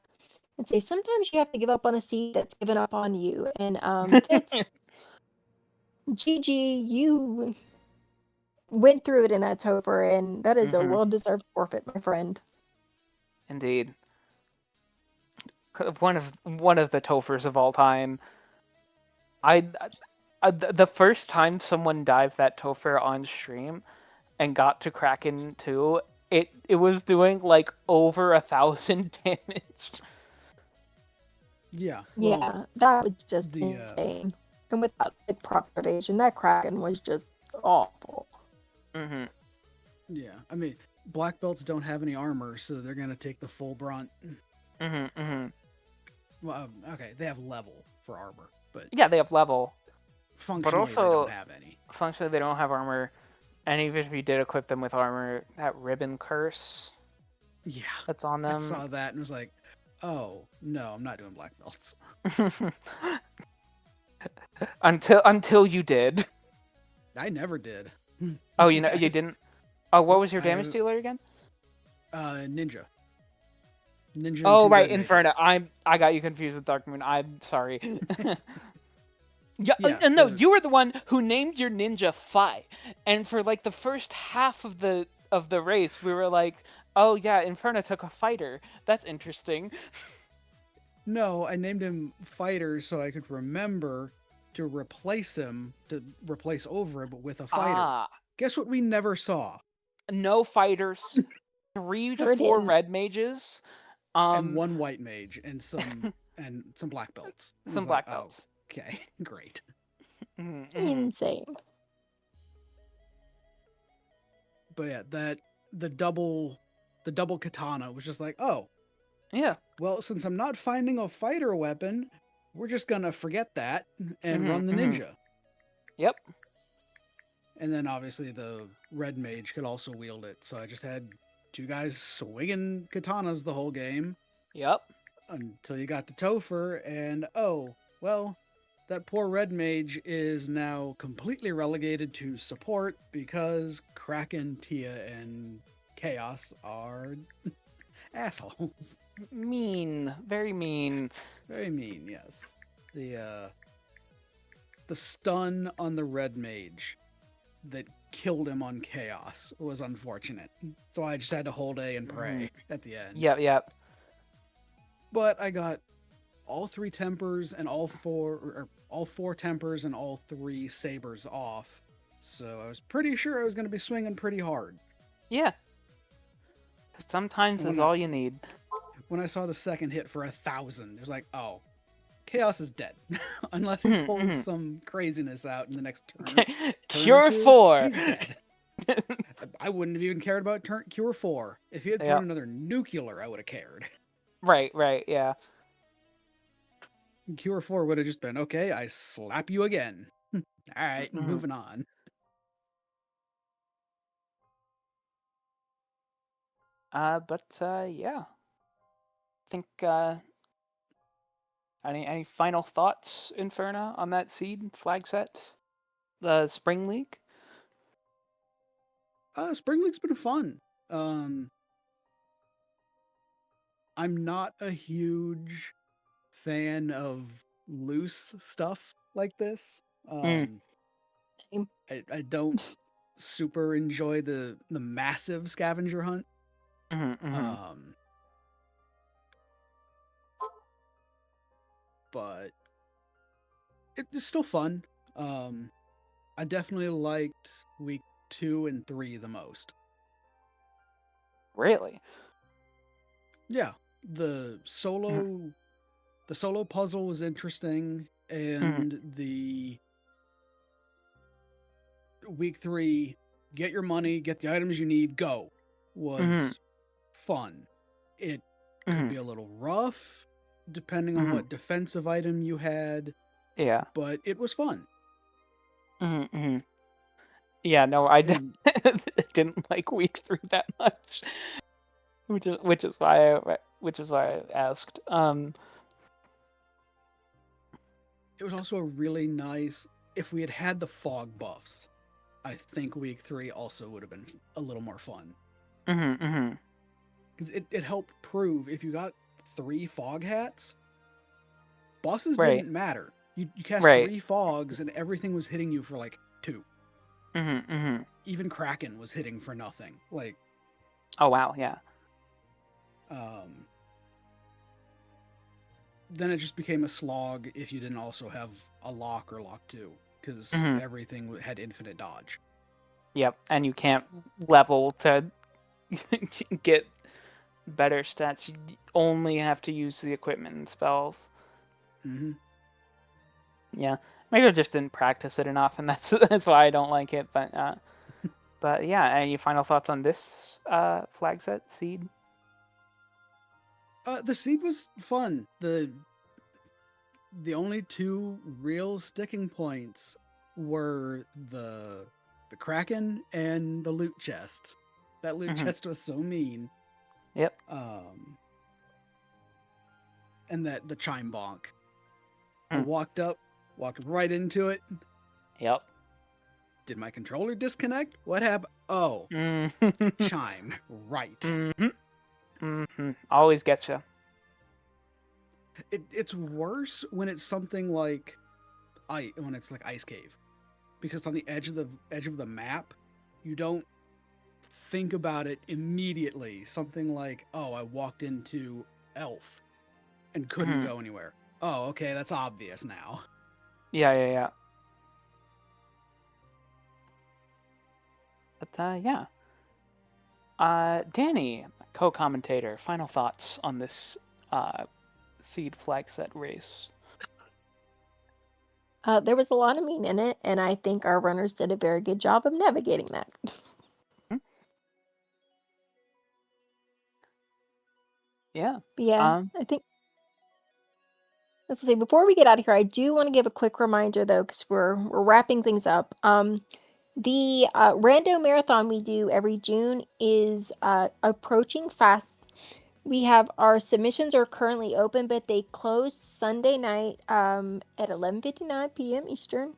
and say sometimes you have to give up on a seat that's given up on you. And Fitz, GG, you went through it in that Topher, and that is a well-deserved forfeit, my friend. Indeed. One of the Tophers of all time. The first time someone dived that Topher on stream and got to Kraken 2, it was doing like over 1,000 damage. Yeah. Yeah, Well, that was just insane. And without like proper evasion, that Kraken was just awful. Yeah, I mean, black belts don't have any armor, so they're gonna take the full brunt. Well, okay, they have level for armor, but yeah, they have level. Functionally, but also, they don't have any. Functionally, they don't have armor, and even if you did equip them with armor, that ribbon curse. Yeah, that's on them. I saw that and was like, "Oh no, I'm not doing black belts." until you did. I never did. Oh, you didn't. Oh, what was your damage dealer again? Ninja. Oh, right, Inferno. I got you confused with Dark Moon. I'm sorry. Yeah, no, you were the one who named your ninja Fi, and for like the first half of the race, we were like, "Oh yeah, Inferno took a fighter. That's interesting." No, I named him Fighter so I could remember to replace over him with a fighter. Guess what we never saw? No fighters. 3 to 4 red mages. And 1 white mage and some black belts. Some black belts. Oh, okay, great. Insane. But yeah, the double katana was just like, oh. Yeah. Well, since I'm not finding a fighter weapon, we're just gonna forget that and run the ninja. Yep. And then obviously the red mage could also wield it, so I just had 2 guys swinging katanas the whole game. Yep. Until you got to Topher, and oh, well, that poor red mage is now completely relegated to support because Kraken, Tia, and Chaos are assholes. Mean. Very mean. Very mean, yes. The stun on the red mage that killed him on Chaos was unfortunate. So I just had to hold A and pray at the end. Yep. But I got all 3 tempers and all 4 tempers and all 3 sabers off. So I was pretty sure I was going to be swinging pretty hard. Yeah. Sometimes that's all you need. When I saw the second hit for 1,000, it was like, oh, Chaos is dead. Unless he pulls some craziness out in the next turn. Cure 4! He's dead. I wouldn't have even cared about Cure 4. If he had thrown another nuclear, I would have cared. Right, yeah. Cure 4 would have just been, okay, I slap you again. Alright, moving on. Yeah. I think, any final thoughts, Inferna, on that seed flag set? The Spring League? Spring League's been fun. I'm not a huge fan of loose stuff like this. I don't super enjoy the massive scavenger hunt. But it's still fun. I definitely liked week 2 and 3 the most. Really? Yeah, the solo puzzle was interesting, and the week 3 get your money, get the items you need, go, was fun. It could be a little rough, depending on what defensive item you had, Yeah. but it was fun. Yeah, no, I And didn't like week 3 that much, which is why I asked. it was also really nice if we had had the fog buffs. I think week 3 also would have been a little more fun. Because it helped prove if you got 3 fog hats, bosses Right. didn't matter. You cast Right. 3 fogs and everything was hitting you for like 2. Even Kraken was hitting for nothing. Like, oh wow, yeah. Then it just became a slog if you didn't also have a lock or lock 2, because everything had infinite dodge. Yep, and you can't level to get better stats. You only have to use the equipment and spells. Yeah, maybe I just didn't practice it enough, and that's why I don't like it. But yeah, any final thoughts on this flag set seed? The seed was fun. The only 2 real sticking points were the Kraken and the loot chest. That loot chest was so mean. Yep. And the chime bonk. I walked right into it. Yep. Did my controller disconnect? What happened? Oh, chime. Right. Always gets you. It's worse when it's something like Ice Cave, because on the edge of the map, you don't think about it immediately. Something like, oh, I walked into Elf and couldn't go anywhere. Oh, okay, that's obvious now. Yeah. But yeah. Danny, co-commentator, final thoughts on this seed flag set race? There was a lot of mean in it, and I think our runners did a very good job of navigating that. Yeah. But yeah, I think. Let's see. Before we get out of here, I do want to give a quick reminder, though, because we're wrapping things up. The rando marathon we do every June is approaching fast. We have our submissions are currently open, but they close Sunday night at 11:59 p.m. Eastern.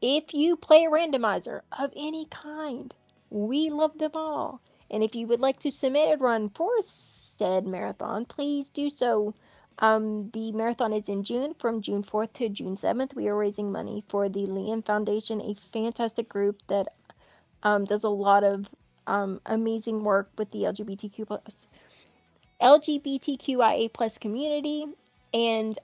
If you play a randomizer of any kind, we love them all. And if you would like to submit a run for said marathon, please do so. The marathon is in June, from June 4th to June 7th. We are raising money for the Liam Foundation, a fantastic group that does a lot of amazing work with the LGBTQIA plus community. And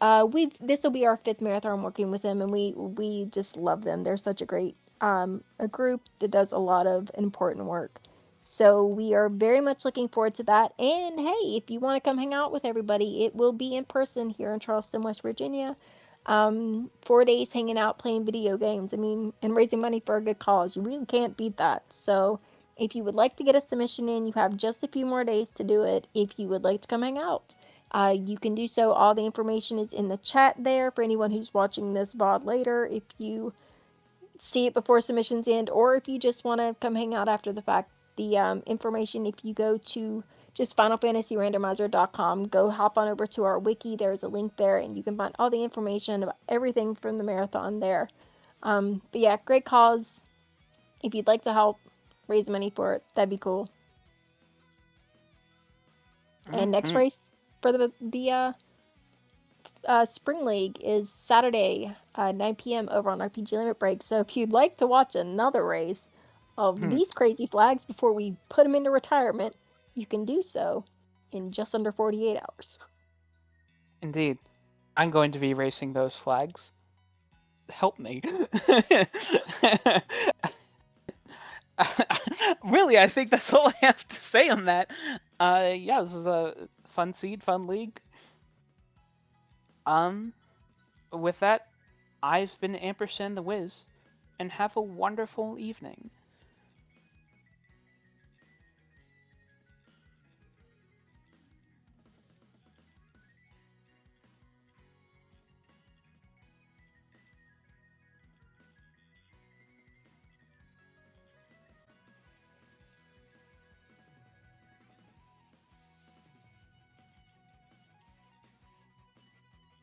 this will be our 5th marathon working with them, and we just love them. They're such a great a group that does a lot of important work. So we are very much looking forward to that. And hey, if you want to come hang out with everybody, it will be in person here in Charleston, West Virginia. 4 days hanging out, playing video games. I mean, and raising money for a good cause. You really can't beat that. So if you would like to get a submission in, you have just a few more days to do it. If you would like to come hang out, you can do so. All the information is in the chat there for anyone who's watching this VOD later. If you see it before submissions end, or if you just want to come hang out after the fact, the information, if you go to just FinalFantasyRandomizer.com, go hop on over to our wiki. There's a link there, and you can find all the information about everything from the marathon there. But yeah, great cause. If you'd like to help raise money for it, that'd be cool. And next race for the Spring League is Saturday, 9 p.m. over on RPG Limit Break. So if you'd like to watch another race of these crazy flags before we put them into retirement, you can do so in just under 48 hours. Indeed. I'm going to be racing those flags. Help me. Really, I think that's all I have to say on that. Yeah, this is a fun seed, fun league. With that, I've been Ampersand the Wiz, and have a wonderful evening.